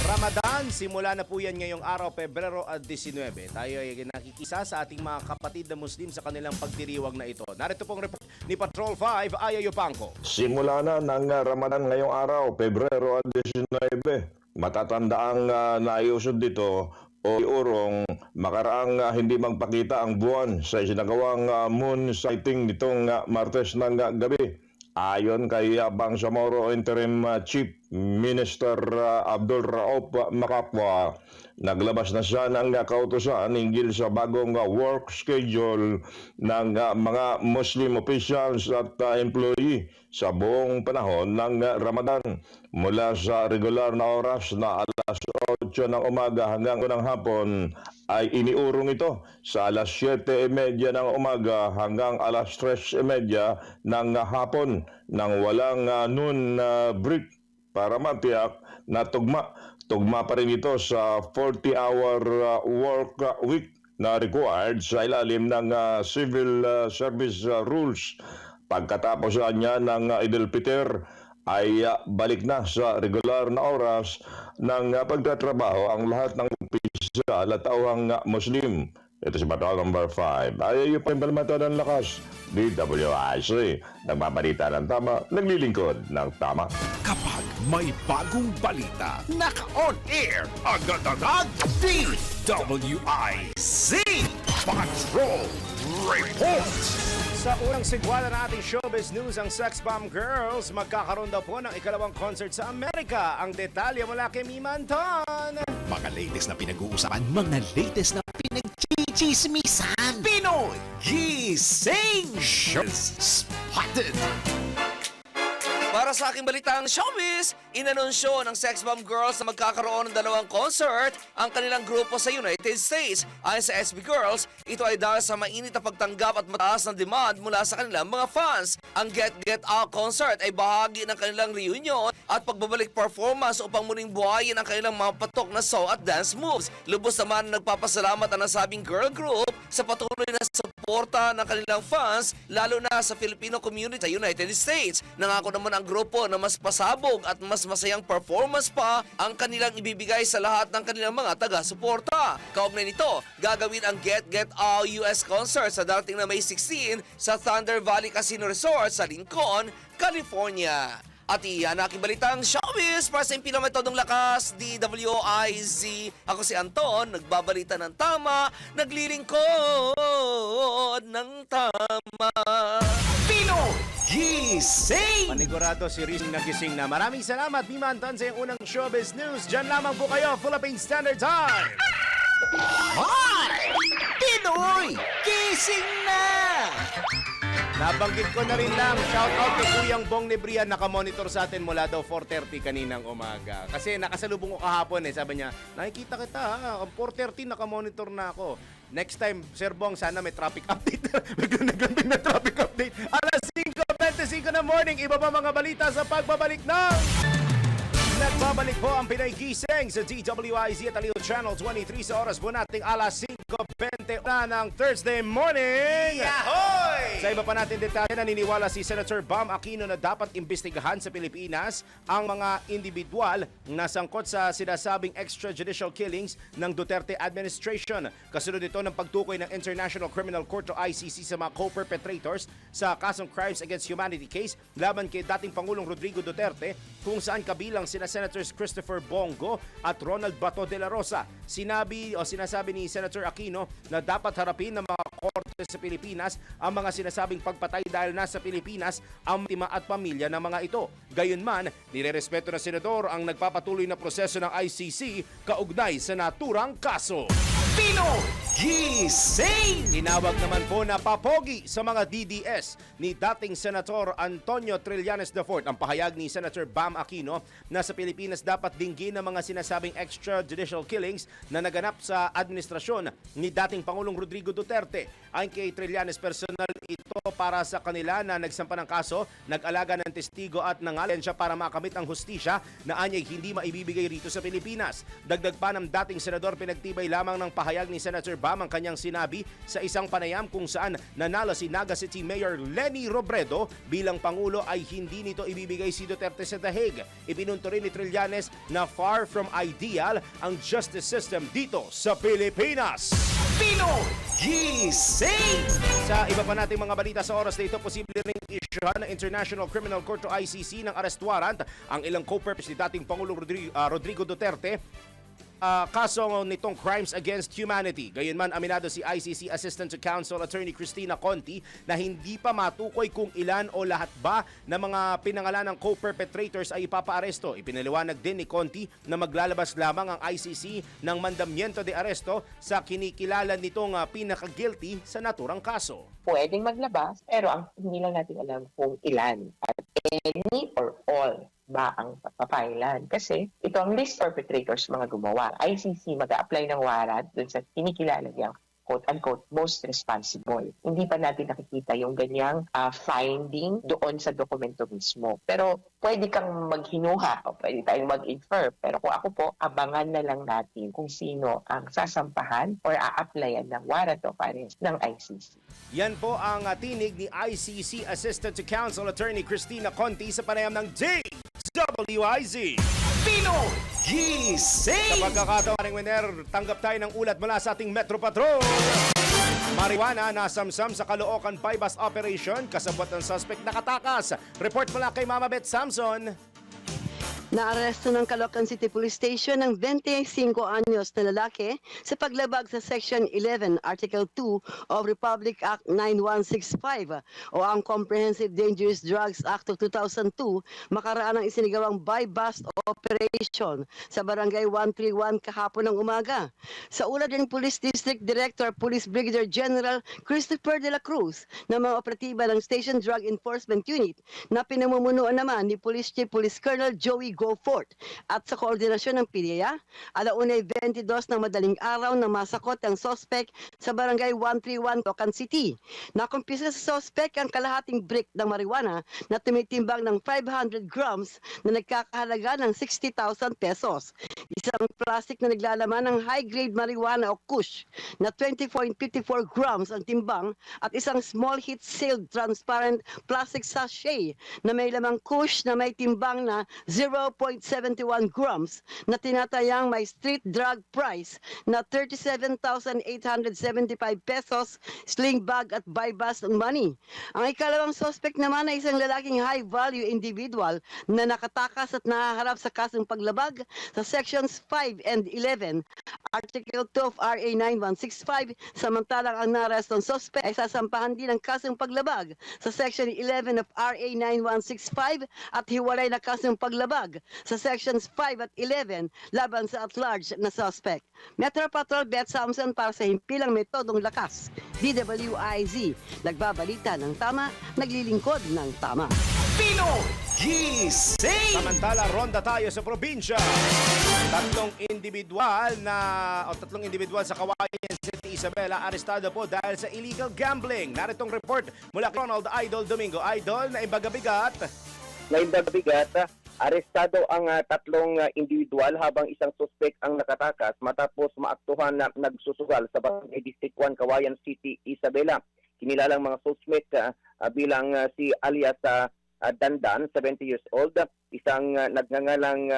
Ramadan, simula na po yan ngayong araw, Pebrero 19. Tayo ay nakikisa sa ating mga kapatid na Muslim sa kanilang pagdiriwang na ito. Narito pong report ni Patrol 5, Aya Yupangco. Simula na ng Ramadan ngayong araw, Pebrero 19. Matatanda ang naiusod dito o iurong makaraang hindi magpakita ang buwan sa isinagawang moon sighting nitong Martes ng gabi. Ayon kay Bangsamoro Interim Chief Minister Abdul Rauf Makapwa, naglabas na siya ng kautusan hinggil sa bagong work schedule ng mga Muslim officials at employee sa buong panahon ng Ramadan. Mula sa regular na oras na alas 8 ng umaga hanggang unang hapon ay iniurong ito sa alas 7:30 ng umaga hanggang alas 3:30 ng hapon nang walang noon break para matiyak na tugma. Tugma pa rin ito sa 40-hour work week na required sa ilalim ng civil service rules. Pagkatapos niya ng Idul Fitr ay balik na sa regular na oras ng pagtatrabaho ang lahat ng opisyal at tauhang Muslim. Ito si Bato number 5. Ay yung palimalmata ng lakas. DWIC. Nagbabalita ng tama, naglilingkod ng tama. Kapag may bagong balita, naka-on air, agad-agad, DWIZ Patrol Report. Sa unang sigwala na ating showbiz news, ang Sex Bomb Girls magkakaroon daw po ng ikalawang concert sa Amerika. Ang detalye mula kay Mima Anton. Mga latest na pinag-uusapan, mga latest na pinagchichismisan. Pinoy Gising Spotted. Para sa aking balitang showbiz, inanunsyo ng Sex Bomb Girls na magkakaroon ng dalawang concert ang kanilang grupo sa United States. Ayon sa SB Girls, ito ay dahil sa mainit na pagtanggap at mataas na demand mula sa kanilang mga fans. Ang Get Out concert ay bahagi ng kanilang reunion at pagbabalik performance upang muling buhayin ang kanilang mga patok na song at dance moves. Lubos naman nagpapasalamat ang nasabing girl group sa patuloy na suporta ng kanilang fans, lalo na sa Filipino community sa United States. Nangako naman ang grupo na mas pasabog at mas masayang performance pa ang kanilang ibibigay sa lahat ng kanilang mga taga-suporta. Kaugnay nito, gagawin ang Get Out US concert sa darating na May 16 sa Thunder Valley Casino Resort sa Lincoln, California. At iyan ang aking balitang showbiz para sa impilo metodong lakas, DWIZ. Ako si Anton, nagbabalita ng tama, naglilingkod ng tama. Pinoy Gising! Panigurado si Rizing nagising na. Maraming salamat, Mima Anton, sa iyong unang showbiz news. Diyan lamang po kayo, Philippine Standard Time. Hi! Pinoy Gising na! Nabanggit ko na rin lang, shout out kay Kuyang Bong Nebrian, nakamonitor sa atin mula daw 4:30 kaninang umaga. Kasi nakasalubong ko kahapon sabi niya, nakikita kita ha, 4:30 nakamonitor na ako. Next time, Sir Bong, sana may traffic update. Naglambing na traffic update. Alas 5:25 na morning, iba pa mga balita sa pagbabalik ng... Nagbabalik po ang Pinoy Gising sa DWIZ at Aliw Channel 23 sa oras po nating alas 5:20 na ng Thursday morning. Yahoy! Sa iba pa natin detalye, naniniwala si Senator Bam Aquino na dapat imbestigahan sa Pilipinas ang mga individual na sangkot sa sinasabing extrajudicial killings ng Duterte administration. Kasunod ito ng pagtukoy ng International Criminal Court o ICC sa mga co-perpetrators sa kasong Crimes Against Humanity case laban kay dating Pangulong Rodrigo Duterte, kung saan kabilang sina Senators Christopher Bongo at Ronald Bato de la Rosa. Sinasabi ni Senator Aquino na dapat harapin ng mga korte sa Pilipinas ang mga sinasabing pagpatay dahil nasa Pilipinas ang tima at pamilya ng mga ito. Gayunman, nirerespeto ng senador ang nagpapatuloy na proseso ng ICC kaugnay sa naturang kaso. Pinoy Gising! Tinawag naman po na papogi sa mga DDS ni dating Senator Antonio Trillanes IV ang pahayag ni Senator Bam Aquino na sa Pilipinas dapat dinggin ang mga sinasabing extrajudicial killings na naganap sa administrasyon ni dating Pangulong Rodrigo Duterte. Ayon kay Trillanes, personal ito para sa kanila na nagsampa ng kaso, nag-alaga ng testigo at nangalensya para makamit ang hustisya na anyay hindi maibibigay rito sa Pilipinas. Dagdag pa ng dating senador, pinagtibay lamang ng pahayag ni Senator Bam ang kanyang sinabi sa isang panayam kung saan nanalo si Naga City Mayor Leni Robredo bilang Pangulo ay hindi nito ibibigay si Duterte sa The Hague. Ipinunto rin ni Trillanes na far from ideal ang justice system dito sa Pilipinas. Pinoy Gising! Sa iba pa nating mga balita sa oras na ito, posible ring isyuhan ng International Criminal Court o ICC ng arrest warrant ang ilang co-perpetrators ni dating Pangulong Rodrigo Duterte kaso nitong Crimes Against Humanity. Gayunman, aminado si ICC Assistant to Counsel Attorney Cristina Conti na hindi pa matukoy kung ilan o lahat ba ng mga pinangalan ng co-perpetrators ay ipapaaresto. Ipinaliwanag din ni Conti na maglalabas lamang ang ICC ng mandamiento de aresto sa kinikilala nitong pinaka-guilty sa naturang kaso. Pwedeng maglabas, pero ang hindi lang natin alam kung ilan at any or all ba ang papailan. Kasi ito ang least perpetrators mga gumawa. ICC mag-a-apply ng warrant dun sa kinikilala niyang quote-unquote most responsible. Hindi pa natin nakikita yung ganyang finding doon sa dokumento mismo. Pero pwede kang maghinuha o pwede tayong mag-infer. Pero kung ako po, abangan na lang natin kung sino ang sasampahan or a-applyan ng warrant of arrest ng ICC. Yan po ang tinig ni ICC Assistant to Counsel Attorney Cristina Conti sa panayam ng DWIZ. Pinoy Gising! Sa pagkakataon ng Winer, tanggap tayo ng ulat mula sa ating Metro Patrol. Marijuana nasamsam sa Caloocan bypass operation, kasabot ng suspect nakatakas. Report mula kay Mama Beth Samson. Naaresto ng Caloocan City Police Station ng 25 anyos na lalaki sa paglabag sa Section 11, Article 2 of Republic Act 9165 o ang Comprehensive Dangerous Drugs Act of 2002 makaraan ng isinigawang buy-bust operation sa Barangay 131 kahapon ng umaga. Sa ulat ng Police District Director Police Brigadier General Christopher de la Cruz na mga operatiba ng Station Drug Enforcement Unit na pinamumunuan naman ni Police Chief Police Colonel Joey Gofort at sa koordinasyon ng PDEA, 1:22 ng madaling araw na masakot ang sospek sa Barangay 131, Caloocan City. Nakumpisa sa sospek ang kalahating brick ng marijuana na tumitimbang ng 500 grams na nagkakahalaga ng 60,000 pesos. Isang plastic na naglalaman ng high-grade marijuana o kush na 20.54 grams ang timbang at isang small heat-sealed transparent plastic sachet na may lamang kush na may timbang na 0.71 grams na tinatayang may street drug price na 37,875 pesos, sling bag at buy-bust money. Ang ikalawang suspect naman ay isang lalaking high-value individual na nakatakas at nahaharap sa kasong paglabag sa Sections 5 and 11, Article 2 of RA 9165, samantalang ang narestong suspect ay sasampahan din ng kasong paglabag sa Section 11 of RA 9165 at hiwalay na kasong paglabag sa Sections 5 at 11 laban sa at-large na suspect. Metro Patrol Beth Samson para sa himpilang metodong lakas. DWIZ, nagbabalita ng tama, naglilingkod ng tama. Pinoy Gising! Samantala, ronda tayo sa probinsya. Tatlong individual sa Kawayan City, Isabela, arestado po dahil sa illegal gambling. Naritong report mula kay Ronald Idol Domingo. Idol, na imbagabigat. Arestado ang tatlong individual habang isang suspect ang nakatakas matapos maaktuhan na nagsusugal sa Barangay District 1, Kawayan City, Isabela. Kinilalang mga suspect bilang si alias Dandan, 70 years old, isang nagngangalang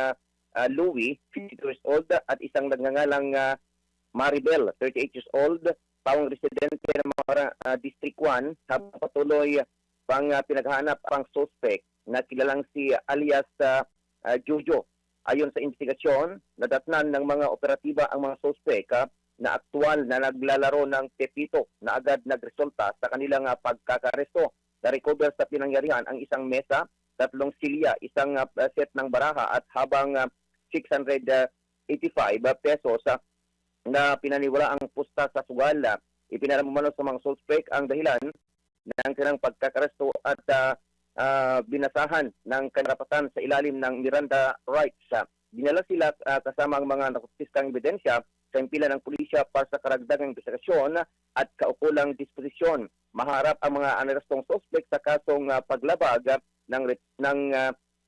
Louie, 52 years old, at isang nagngangalang Maribel, 38 years old, pawang residente ng mga District 1, habang patuloy pang pinaghanap ang suspect na kilalang si alias Jojo. Ayon sa investigasyon, nadatnan ng mga operatiba ang mga suspect na aktual na naglalaro ng tepito na agad nagresulta sa kanilang pagkakaresto. Na-recover sa pinangyarihan ang isang mesa, 3 silya, isang set ng baraha at habang 685 pesos na pinaniwala ang pusta sa sugal. Ipinaramuman sa mga suspect ang dahilan ng kanilang pagkakaresto at binasahan ng karapatan sa ilalim ng Miranda rights. Dinala sila kasama ang mga nakupiskang ebidensya sa impila ng pulisya para sa karagdagang investigasyon at kaukulang disposisyon. Maharap ang mga anarestong suspect sa kasong paglabag ng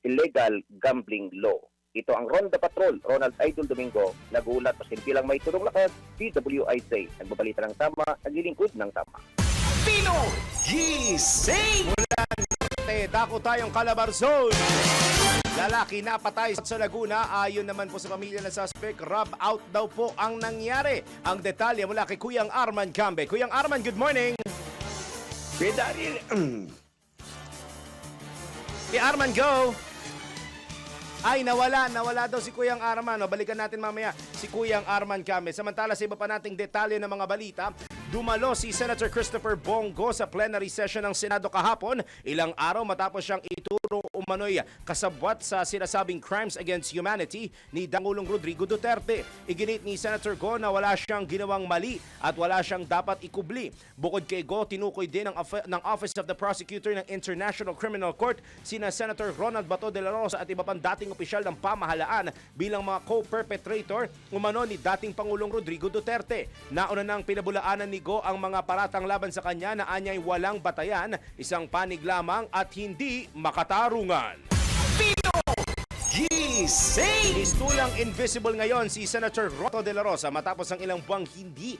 illegal gambling law. Ito ang Ronda Patrol, Ronald Idol Domingo, nagulat sa simpilang may tulong lakas, DWIZ. Nagbabalita ng tama, naglilingkod ng tama. Pinoy Gising! Dako tayong Calabarzon. Lalaki napatay sa Laguna. Ayon naman po sa pamilya ng suspect, rob out daw po ang nangyari. Ang detalye mula kay Kuyang Arman Cambe. Kuyang Arman, good morning. Kay Arman, go. Ay, nawala daw si Kuyang Arman. Balikan natin mamaya si Kuyang Arman Cambe. Samantala sa iba pa nating detalye ng mga balita, dumalo si Senator Christopher Bongo sa plenary session ng Senado kahapon, ilang araw matapos siyang ituro umano'y kasabwat sa sinasabing crimes against humanity ni Dangulong Rodrigo Duterte. Iginit ni Senator Go na wala siyang ginawang mali at wala siyang dapat ikubli. Bukod kay Go, tinukoy din ng Office of the Prosecutor ng International Criminal Court sina Senator Ronald Bato de la Rosa at iba pang dating opisyal ng pamahalaan bilang mga co-perpetrator umano ni dating Pangulong Rodrigo Duterte. Nauna nang pinabulaanan ni Go ang mga paratang laban sa kanya na anyay walang batayan, isang panig lamang at hindi makatarungan. Gising! Istulang invisible ngayon si Senator Roto de la Rosa matapos ilang buwang hindi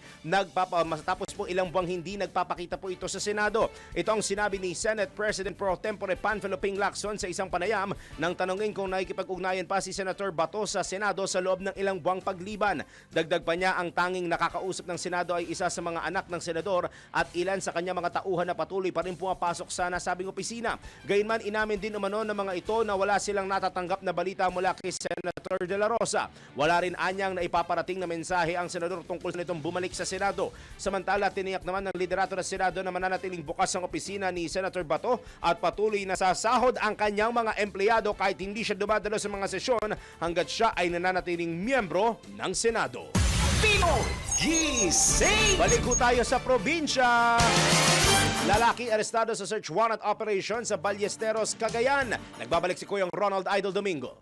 nagpapakita po ito sa Senado. Ito ang sinabi ni Senate President Pro Tempore Panfilo Ping Lacson sa isang panayam nang tanungin kung nakikipag-ugnayan pa si Senator Bato sa Senado sa loob ng ilang buwang pagliban. Dagdag pa niya, ang tanging nakakausap ng Senado ay isa sa mga anak ng senador at ilan sa kanya mga tauhan na patuloy pa rin pumapasok sa nasabing opisina. Gayunman, inamin din umano ng mga ito na wala silang natatanggap na balita mula kay Senator De La Rosa. Wala rin anyang na ipaparating na mensahe ang senador tungkol sa nitong bumalik sa Senado. Samantala, tiniyak naman ng liderato ng Senado na mananatiling bukas ang opisina ni Senator Bato at patuloy na sasahod ang kanyang mga empleyado kahit hindi siya dumadalo sa mga sesyon hanggat siya ay nananatiling miyembro ng Senado. Pinoy Gising! Balik ko tayo sa probinsya. Lalaki arestado sa search warrant operation sa Ballesteros, Cagayan. Nagbabalik si Kuyang Ronald Idol Domingo.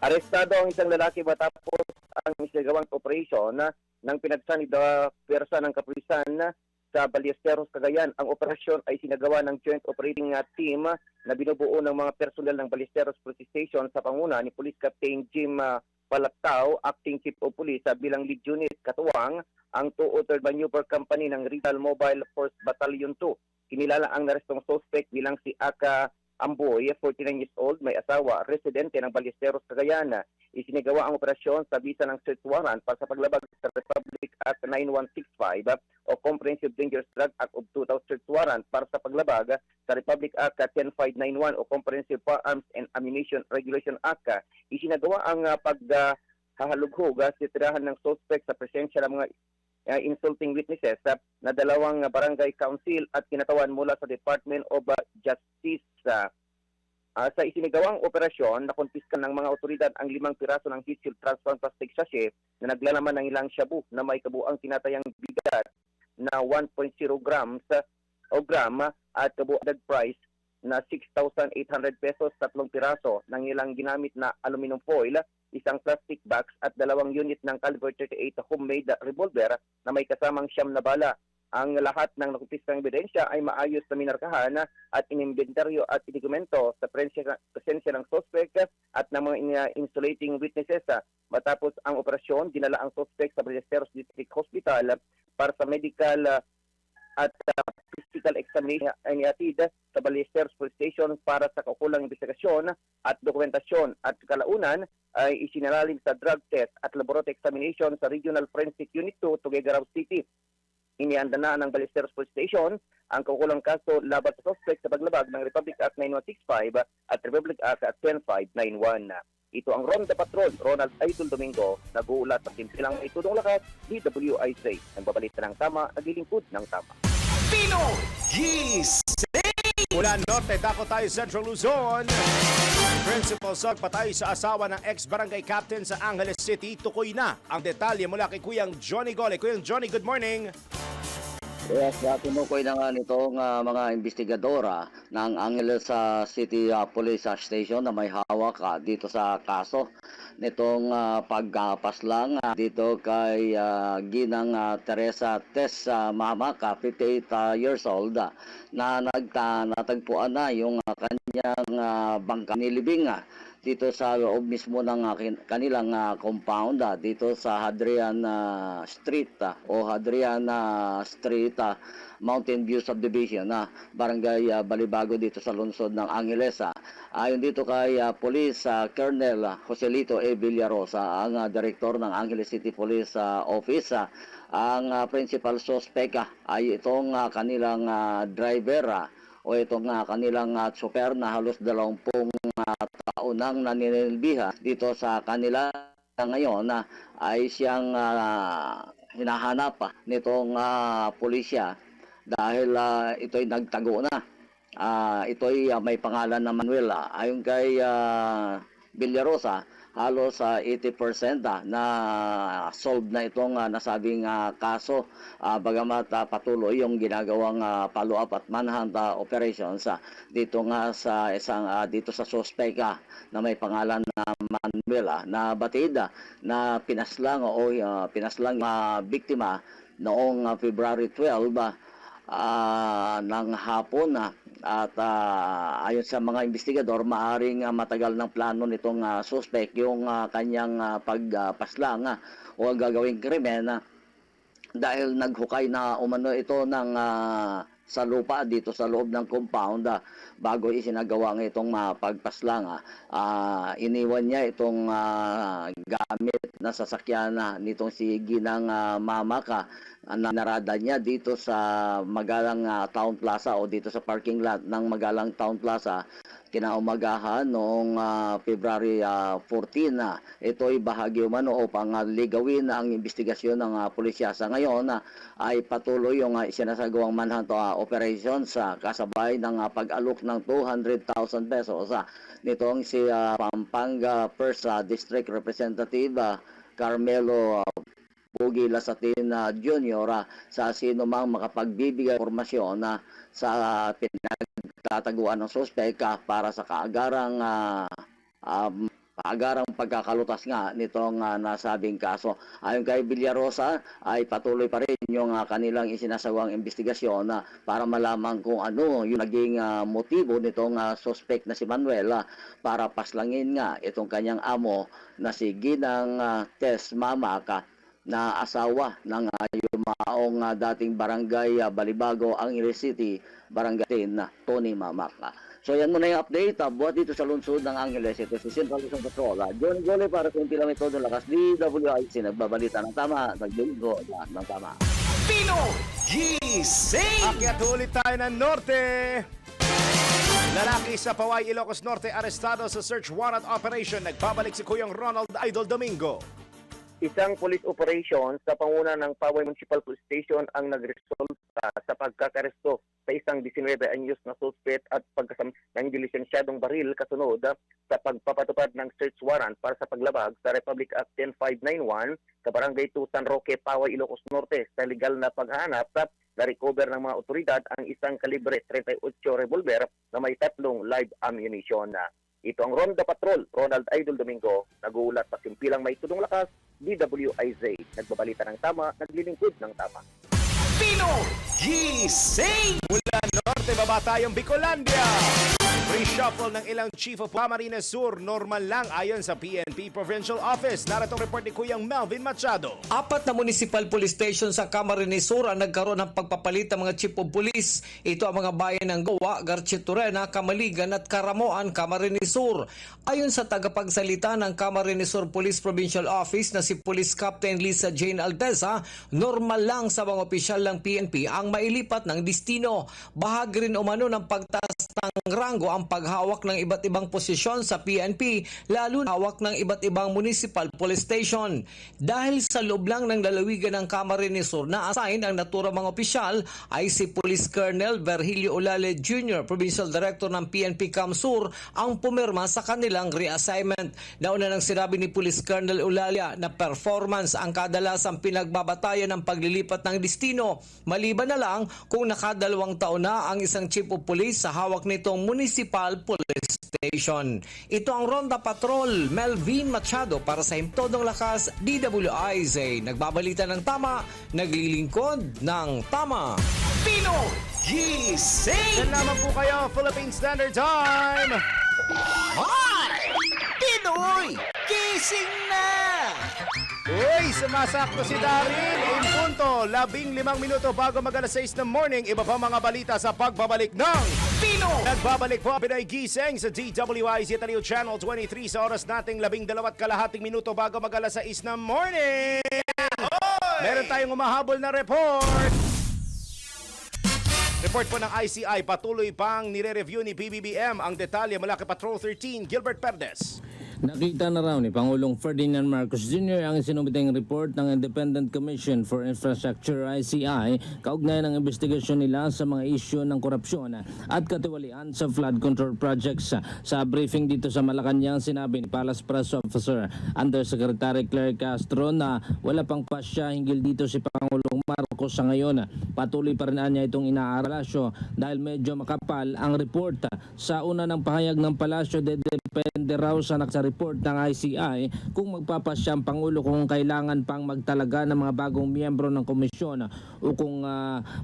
Arestado ang isang lalaki matapos ang isinagawang operasyon ng pinagsanib na pwersa ng kapulisan sa Ballesteros, Cagayan. Ang operasyon ay sinagawa ng Joint Operating Team na binubuo ng mga personel ng Ballesteros Police Station sa panguna ni Police Captain Jim Palactao, Acting Chief of Police bilang lead unit. Katuwang ang 203rd Maneuver Company ng Rizal Mobile Force Battalion 2. Kinilala ang narestong suspect bilang si Aka Amboy, 49 years old, may asawa, residente ng Ballesteros, Cagayan. Isinagawa ang operasyon sa bisa ng search warrant para sa paglabag sa Republic Act 9165 o Comprehensive Dangerous Drug Act of 2000 search warrant para sa paglabag sa Republic Act 10591 o Comprehensive Firearms and Ammunition Regulation Act. Isinagawa ang paghahalughog sa tirahan ng suspect sa presensya ng mga insulting witnesses na dalawang barangay council at kinatawan mula sa Department of Justice. Sa isinigawang operasyon, nakonpiskan ng mga otoridad ang 5 piraso ng heat shield transparent plastic sachet na naglalaman ng ilang shabu na may kabuang tinatayang bigat na 1.0 grams o gram at kabuang price na 6,800 pesos, 3 piraso ng ilang ginamit na aluminum foil, isang plastic box at 2 unit ng caliber 38 homemade revolver na may kasamang siyam na bala. Ang lahat ng nakumpiskang ebidensya ay maayos na minarkahan at inimbentaryo at idokumento sa presensya ng suspect at ng mga insulating witnesses. Matapos ang operasyon, dinala ang suspect sa Ballesteros District Hospital para sa medical at physical examination ay ihatid sa Ballesteros Police Station para sa kaukulang investigasyon at dokumentasyon at kalaunan ay isinalalim sa drug test at laboratory examination sa Regional Forensic Unit 2 Tuguegarao City. Inianda na ng Ballesteros Police Station ang kaukulang kaso laban sa suspect sa paglabag ng Republic Act 9165 at Republic Act 10591. Ito ang Ronda Patrol, Ronald Idol Domingo, nag-uulat sa simpilang may tudong lakas, DWIC, nagbabalita ng tama, naglilingkod ng tama. Pinoy Gising! Mula Norte, dako tayo Central Luzon. Principal Sog patay sa asawa ng ex-barangay captain sa Angeles City. Tukoy na ang detalye mula kay Kuyang Johnny Gole. Kuyang Johnny, good morning. Yes, tinukoy na nga nitong mga investigadora ng Angeles City Police Station na may hawak dito sa kaso nitong pagpaslang dito kay Ginang Teresa Tess Mamaka, 58 years old, na natagpuan na yung kanyang bangka nilibing dito sa loob mismo ng kanilang compound dito sa Hadrian Street Mountain View Subdivision Barangay Balibago dito sa lungsod ng Angeles. Ayon dito kay Police Colonel Joselito A. Villarosa, ang direktor ng Angeles City Police Office, ang principal suspect ay itong kanilang driver o itong kanilang tsoper na halos 20 taon nang naninilbihan dito sa kanila. Ngayon ay siyang hinahanap nitong pulisya dahil ito'y nagtago na. Ito'y may pangalan na Manuel. Ayon kay Villarosa, halos 80% na solved na itong nasabing kaso, bagamat patuloy yung ginagawang follow-up at manhunt operations dito nga sa dito sa suspect na may pangalan na Manuel, na batid na pinaslang biktima noong February 12 ng hapon. At ayon sa mga investigador, maaring matagal ng plano nitong suspect yung kanyang pagpaslang o gagawing krimen dahil naghukay na umano ito ng sa lupa dito sa loob ng compound bago isinagawa ng itong pagpaslang. Iniwan niya itong gamit na sasakyan nitong si Ginang Mamaka na narada niya dito sa Magalang Town Plaza o dito sa parking lot ng Magalang Town Plaza kinaumagahan noong February 14 na. Ito'y bahagi umano upang ligawin ang investigasyon ng pulisya. Sa ngayon ay patuloy yung isinasagawang manhunt operations kasabay ng pag-alok ng 200,000 pesos nitong si Pampanga 1st District Representative Carmelo Pugi Lasatin Jr. Sa sino mang makapagbibigay informasyon sa pinagtataguan ng suspek para sa kaagarang pagkakalutas nga nitong nasabing kaso. Ayon kay Villarosa ay patuloy pa rin yung kanilang isinasawang investigasyon para malaman kung ano yung naging motibo nitong suspect na si Manuel para paslangin nga itong kanyang amo na si Ginang Tess Mamaka na asawa ng yumaong dating barangay Balibago, Angeles City, Barangay na Tony Mamaka. So yan muna yung update. Buhat dito sa lungsod ng Angeles. Ito si Central Luzon Patrol. John Gole para sa Impila Metodo Lakas DWIC. Nagbabalita ng tama. Naglinggo lahat ng tama. Pinoy Gising! Akyat ulit tayo ng Norte. Lalaki sa Paway, Ilocos Norte, arestado sa search warrant operation. Nagbabalik si Kuyang Ronald Idol Domingo. Isang police operation sa panguna ng Paway Municipal Police Station ang nagresulta sa pagkakaresto sa isang 19 anyos na suspect at pagkasam ng dilisensyadong baril kasunod sa pagpapatupad ng search warrant para sa paglabag sa Republic Act 10591 sa Barangay 2 San Roque, Paway, Ilocos Norte. Sa legal na paghahanap, na-recover ng mga otoridad ang isang kalibre 38 revolver na may 3 live ammunition. Ito ang Ronda Patrol, Ronald Idol Domingo, nag-uulat sa Simpilang May Tudong Lakas, DWIZ. Nagbabalita ng tama, naglilingkod ng tama. Pinoy Gising! Mula Norte, baba tayong Bicolandia. Reshuffle ng ilang Chief of Camarines Sur, normal lang ayon sa PNP Provincial Office. Narito ang report ni Kuyang Melvin Machado. 4 na municipal police station sa Camarines Sur ang nagkaroon ng pagpapalit ng mga chief of police. Ito ang mga bayan ng Goa, Garchitorena, Kamaligan at Karamoan, Camarines Sur. Ayon sa tagapagsalita ng Camarines Sur Police Provincial Office na si Police Captain Lisa Jane Alteza, normal lang sa mga opisyal ng PNP ang mailipat ng destino. Bahagi rin umano ng pagtaas ng ranggo ang paghawak ng iba't ibang posisyon sa PNP, lalo na hawak ng iba't ibang municipal police station. Dahil sa loob lang ng lalawigan ng Camarines Sur na assign ang naturang mga opisyal ay si Police Colonel Virgilio Olale Jr., Provincial Director ng PNP Camsur, ang pumirma sa kanilang reassignment. Nauna nang sinabi ni Police Colonel Olale na performance ang kadalasang pinagbabatayan ng paglilipat ng destino, maliban na lang kung nakadalawang taon na ang isang chief of police sa hawak nitong municipal police station. Ito ang Ronda Patrol, Melvin Machado para sa Himtodong Lakas, DWIZ. Nagbabalita ng tama, naglilingkod ng tama. Pinoy Gising! Yan naman po kayo, Philippine Standard Time. Hoy! Pinoy Gising na! Uy, sumasakto si Darin. In punto, 15 minuto bago mag-alas 6 ng morning. Iba pa mga balita sa pagbabalik ng Pinoy! Nagbabalik po ang Pinoy Gising sa DWIZ Talio Channel 23 sa oras nating 12.5 minuto bago mag-alas 6 ng morning. Meron tayong umahabol na report. Report po ng ICI, patuloy pang nire-review ni PBBM ang detalye mula kay Patrol 13, Gilbert Perdes. Nakita na raw ni Pangulong Ferdinand Marcos Jr. ang sinumiteng report ng Independent Commission for Infrastructure ICI kaugnay ng investigasyon nila sa mga isyu ng korupsyon at katiwalian sa flood control projects. Sa briefing dito sa Malacanang, sinabi ni Palace Press Officer Undersecretary Claire Castro na wala pang pasya hinggil dito si Pangulong Marcos sa ngayon. Patuloy pa rin niya itong inaarelasyo dahil medyo makapal ang report. Sa una ng pahayag ng Palasyo, depende raw sa report ng ICI kung magpapasya ang Pangulo kung kailangan pang magtalaga ng mga bagong miyembro ng komisyon o kung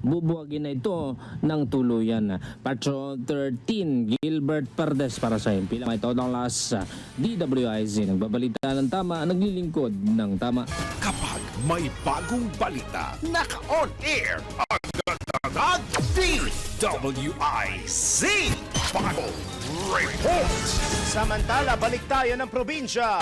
bubuwagin na ito ng tuluyan. Patrol 13, Gilbert Perdes para sa Impila May Todong Las, DWIZ. Nagbabalita ng tama, naglilingkod ng tama. Kapag may bagong balita, naka-on air agad-agad DWIZ. Bago, Report! Samantala, balik tayo ng probinsya.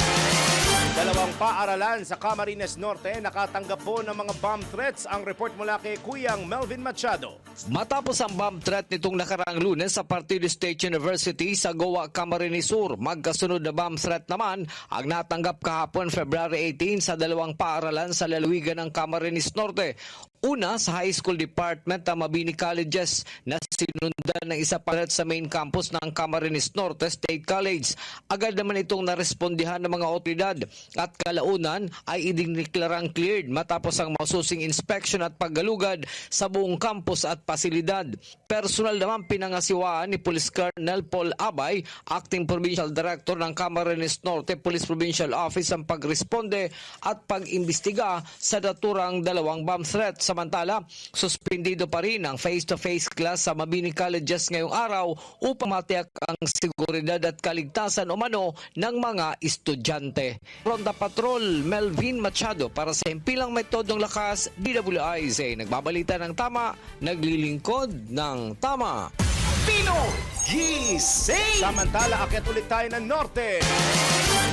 Dalawang paaralan sa Camarines Norte nakatanggap po ng mga bomb threats. Ang report mula kay Kuyang Melvin Machado. Matapos ang bomb threat nitong nakaraang Lunes sa Partido State University sa Goa, Camarines Sur, magkasunod na bomb threat naman ang natanggap kahapon February 18 sa dalawang paaralan sa lalawigan ng Camarines Norte. Una, sa High School Department ng Mabini Colleges na sinundan ng isa pa sa main campus ng Camarines Norte State College. Agad naman itong narespondihan ng mga otoridad at kalaunan ay idineklarang cleared matapos ang masusing inspection at paggalugad sa buong campus at pasilidad. Personal naman pinangasiwaan ni Police Colonel Paul Abay, Acting Provincial Director ng Camarines Norte Police Provincial Office ang pagresponde at pag-imbestiga sa naturang dalawang bomb threats. Samantala, suspendido pa rin ang face-to-face class sa Mabini Colleges ngayong araw upang matiyak ang seguridad at kaligtasan umano ng mga estudyante. Ronda Patrol, Melvin Machado para sa Himpilang May Todong Lakas, DWIZ. Nagbabalita ng tama, naglilingkod ng tama. Pinoy Gising! Samantala, akit ulit tayo ng Norte.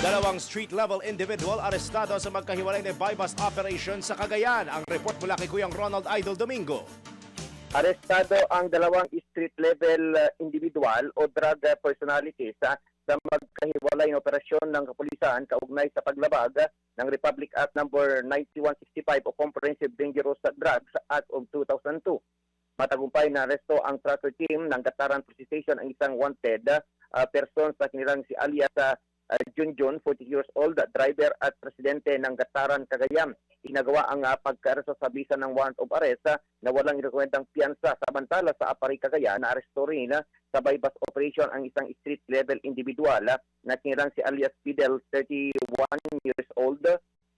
Dalawang street-level individual arestado sa magkahiwalay na buy-bust operation sa Cagayan. Ang report mula kay Kuyang Ronald Idol Domingo. Arestado ang dalawang street-level individual o drug personalities sa magkahiwalay na operasyon ng kapulisan kaugnay sa paglabag ng Republic Act No. 9165 o Comprehensive Dangerous Drugs Act of 2002. Matagumpay na aresto ang tracker team ng Gataran Police Station ang isang wanted person sa kanilang si alias Junjun, 40 years old, driver at presidente ng Gataran, Cagayan. Inagawa ang pagka-aresto sa bisa ng warrant of arrest na walang irekomendang piyansa. Samantala sa Apari, Cagayan, na-aresto rin sa buy-bust operation ang isang street-level individual na kinilang si alias Fidel, 31 years old,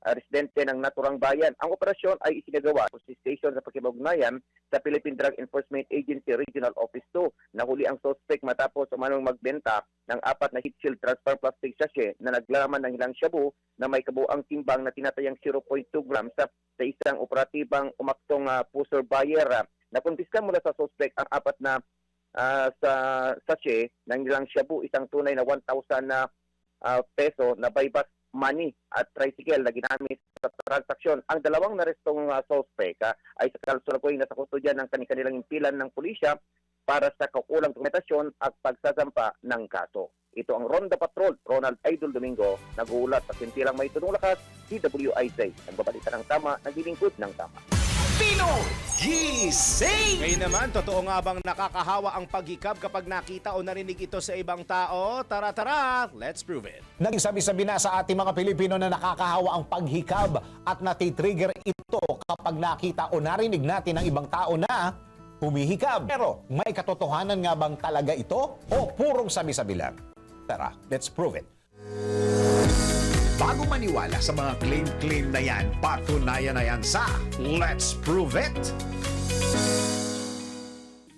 residente ng naturang bayan. Ang operasyon ay isinagawa sa station sa pagkibugnayan sa Philippine Drug Enforcement Agency Regional Office 2. Nahuli ang suspect matapos umanong magbenta ng 4 na heat shield transfer plastic sachet na naglaman ng ilang shabu na may kabuang timbang na tinatayang 0.2 grams sa isang operatibang umaktong pusher buyer. Nakumpiska mula sa suspect ang 4 na sa sachet ng ilang shabu, isang tunay na 1,000 peso na buy-bust money at tricycle na ginamit sa transaksyon. Ang dalawang narestong suspect ay sa kalusuloy na sa kustodya ng kanilang impilan ng pulisya para sa kaukulang dokumentasyon at pagsasampa ng kaso. Ito ang Ronda Patrol, Ronald Idol Domingo, nag-uulat sa Himpilang May Todong Lakas, DWIZ. Nagbabalita ng tama, naglilingkod ng tama. Pinoy Gising! Ngayon naman, totoo nga bang nakakahawa ang paghikab kapag nakita o narinig ito sa ibang tao? Tara, let's prove it. Naging sabi-sabi na sa ating mga Pilipino na nakakahawa ang paghikab at natitrigger ito kapag nakita o narinig natin ng ibang tao na humihikab. Pero may katotohanan nga bang talaga ito o purong sabi-sabi lang? Tara, let's prove it. Bago maniwala sa mga claim na yan, patunayan na yan sa Let's Prove It!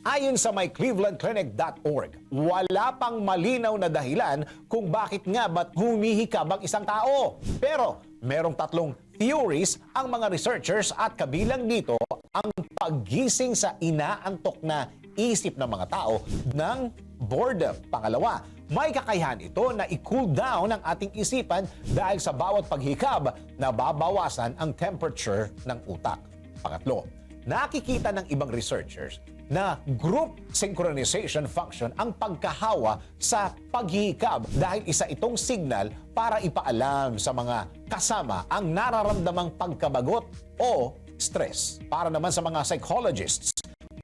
Ayon sa myclevelandclinic.org, wala pang malinaw na dahilan kung bakit nga ba't humihikab ang isang tao. Pero merong 3 theories ang mga researchers at kabilang dito ang paggising sa inaantok na isip ng mga tao ng boredom. Pangalawa, may kakayahan ito na i-cool down ang ating isipan dahil sa bawat paghikab na babawasan ang temperature ng utak. Pangatlo, nakikita ng ibang researchers na group synchronization function ang pagkahawa sa paghihikab dahil isa itong signal para ipaalam sa mga kasama ang nararamdamang pagkabagot o stress. Para naman sa mga psychologists,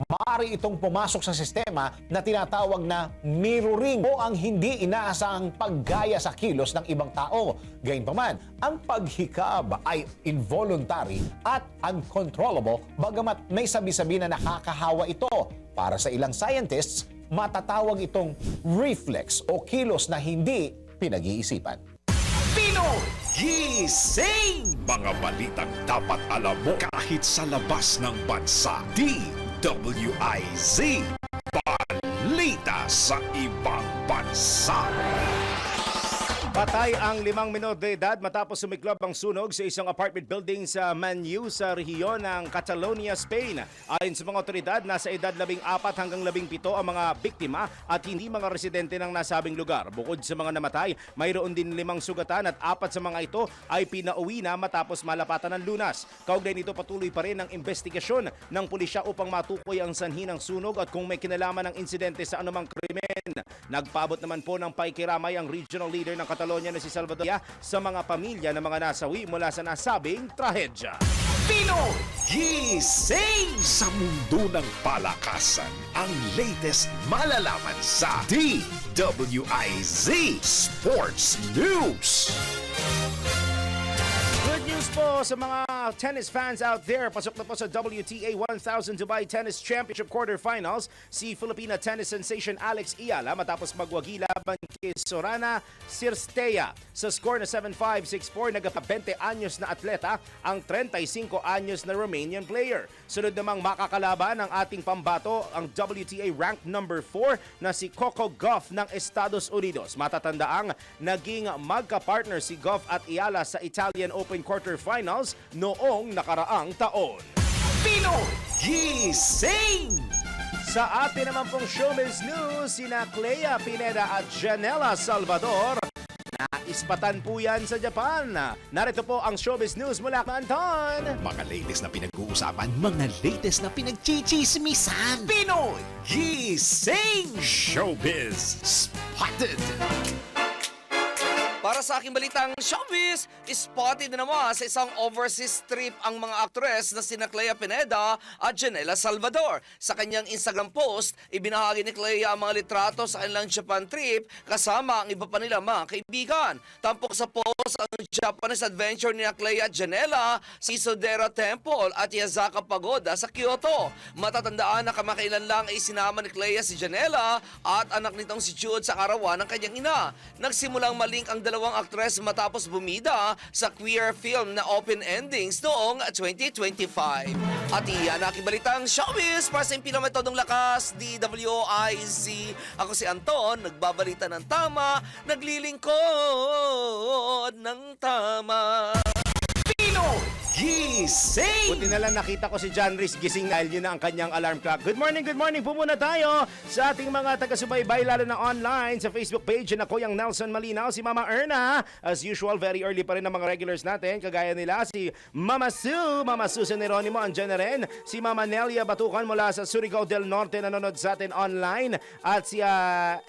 maaari itong pumasok sa sistema na tinatawag na mirroring o ang hindi inaasahang paggaya sa kilos ng ibang tao. Gayunpaman, ang paghikab ay involuntary at uncontrollable bagamat may sabi-sabi na nakakahawa ito. Para sa ilang scientists, matatawag itong reflex o kilos na hindi pinag-iisipan. Pinoy Gising! Mga balitang dapat alam mo kahit sa labas ng bansa. DWIZ, balita sa ibang bansa. Patay ang 5 menor de edad matapos sumiklab ang sunog sa isang apartment building sa Manlleu sa rehiyon ng Catalonia, Spain. Ayon sa mga otoridad, nasa edad 14 hanggang 17 ang mga biktima at hindi mga residente ng nasabing lugar. Bukod sa mga namatay, mayroon din 5 sugatan at 4 sa mga ito ay pinauwi na matapos malapatan ng lunas. Kaugnay nito, patuloy pa rin ang investigasyon ng pulisya upang matukoy ang sanhi ng sunog at kung may kinalaman ng insidente sa anumang krimen. Nagpaabot naman po ng pakikiramay ang regional leader ng Catalonia na si Salvador sa mga pamilya ng mga nasawi mula sa nasabing trahedya. Pinoy Gising! Sa mundo ng palakasan, ang latest malalaman sa DWIZ Sports News. Good news po sa mga tennis fans out there. Pasok na po sa WTA 1000 Dubai Tennis Championship Quarterfinals si Filipina tennis sensation Alex Iyala matapos magwagi laban kay Sorana Cirstea. Sa score na 7-5, 6-4, nagpa-20 anyos na atleta ang 35 anyos na Romanian player. Sunod namang makakalaban ang ating pambato ang WTA ranked number 4 na si Coco Gauff ng Estados Unidos. Matatandaang naging magka-partner si Gauff at Iyala sa Italian Open quarterfinals noong nakaraang taon. Pinoy Gising! Sa atin naman pong showbiz news, sina Clea Pineda at Janela Salvador naispatan po yan sa Japan. Narito po ang showbiz news mula kay Anton. Mga latest na pinag-uusapan, mga latest na pinagchichismisan. Pinoy Gising! Showbiz Spotted! Para sa aking balitang showbiz, spotted na naman sa isang overseas trip ang mga aktres na sina Clea Pineda at Janela Salvador. Sa kanyang Instagram post, ibinahagi ni Clea ang mga litrato sa kanilang Japan trip kasama ang iba pa nilang mga kaibigan. Tampok sa post ang Japanese adventure ni Clea at Janela sa Isodera Temple at Yazaka Pagoda sa Kyoto. Matatandaan na kamakailan lang ay sinama ni Clea si Janela at anak nitong si Jude sa karawan ng kanyang ina. Nagsimulang malink ang dalawang aktres matapos bumida sa queer film na Open Endings noong 2025. At iyan ang balitang showbiz para sa impinametodong lakas, DWIZ. Ako si Anton, nagbabalita ng tama, naglilingkod ng tama. Pinoy Gising! Buti na lang nakita ko si John Rhys gising dahil yun na ang kanyang alarm clock. Good morning po muna tayo sa ating mga taga-subaybay lalo na online sa Facebook page na Kuyang Nelson Malinaw, si Mama Erna. As usual, very early pa rin ang mga regulars natin. Kagaya nila si Mama Susan Neronimo, andyan na rin. Si Mama Nelia Batukan mula sa Surigao del Norte nanonood sa atin online. At si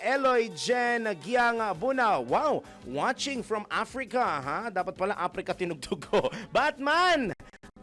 Eloy Jen Giang Buna. Wow, watching from Africa. Ha? Dapat pala Africa tinugtog ko. Batman!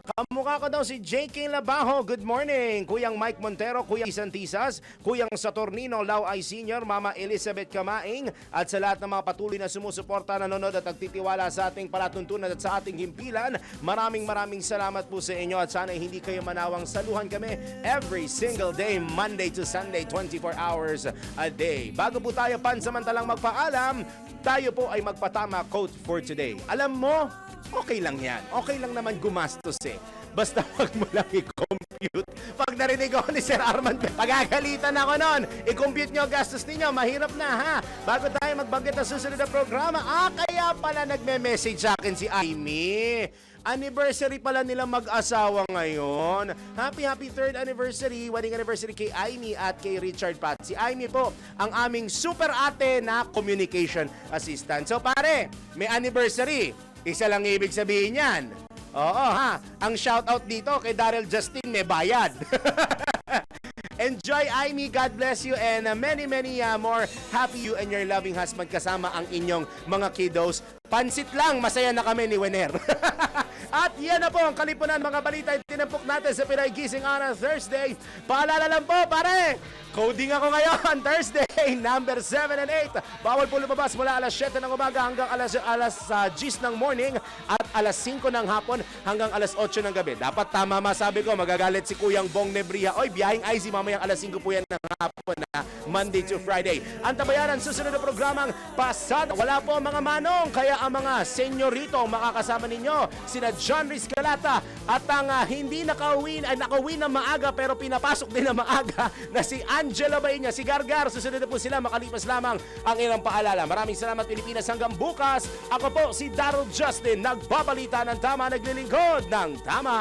Kamukha ko daw si JK Labajo. Good morning. Kuyang Mike Montero, Kuyang Santisas, Kuyang Saturnino Lau Ay Senior, Mama Elizabeth Kamaing, at sa lahat ng mga patuloy na sumusuporta, nanonood at nagtitiwala sa ating palatuntunan at sa ating himpilan. Maraming salamat po sa inyo at sana hindi kayo manawang saluhan kami every single day, Monday to Sunday, 24 hours a day. Bago po tayo pansamantalang magpaalam, tayo po ay magpatama quote for today. Alam mo, okay lang yan. Okay lang naman gumastos eh. Basta wag mo lang i-compute. Pag narinig ako ni Sir Armand, pagagalitan ako nun. I-compute nyo gastos ninyo. Mahirap na ha. Bago tayo magbanggit na susunod na programa, kaya pala nagme-message sa akin si Amy. Anniversary pala nila mag-asawa ngayon. Happy 3rd anniversary, wedding anniversary kay Amy at kay Richard Pat. Si Amy po, ang aming super ate na communication assistant. So pare, may anniversary. Isa lang ibig sabihin yan. Oo ha, ang shoutout dito kay Daryl Justin may bayad. Enjoy, Amy. God bless you and many more happy you and your loving husband kasama ang inyong mga kiddos. Pansit lang, masaya na kami ni Wener. At yan na po ang kalipunan mga balita tinampok natin sa Pinay Gising on a Thursday. Paalala lang po, pare, coding ako ngayon, Thursday, number 7 and 8. Bawal po lumabas mula alas 7 ng umaga hanggang alas 10 ng morning at alas 5 ng hapon hanggang alas 8 ng gabi. Dapat tama masabi ko, magagalit si Kuyang Bong Nebria. Oy, biyahing IZ mamayang alas 5 po yan ng hapon na Monday to Friday. Ang tabayanan, susunod na programang Pasad. Wala po mga manong, kaya ang mga senyorito makakasama ninyo, sina John Rhys Galata at ang hindi nakauwi na maaga pero pinapasok din na maaga na si Ann Angela Baenya, si Gargar. Susunod na po sila makalipas lamang ang ilang paalala. Maraming salamat Pilipinas, hanggang bukas. Ako po si Darryl Justin, nagbabalita ng tama, naglilingkod ng tama.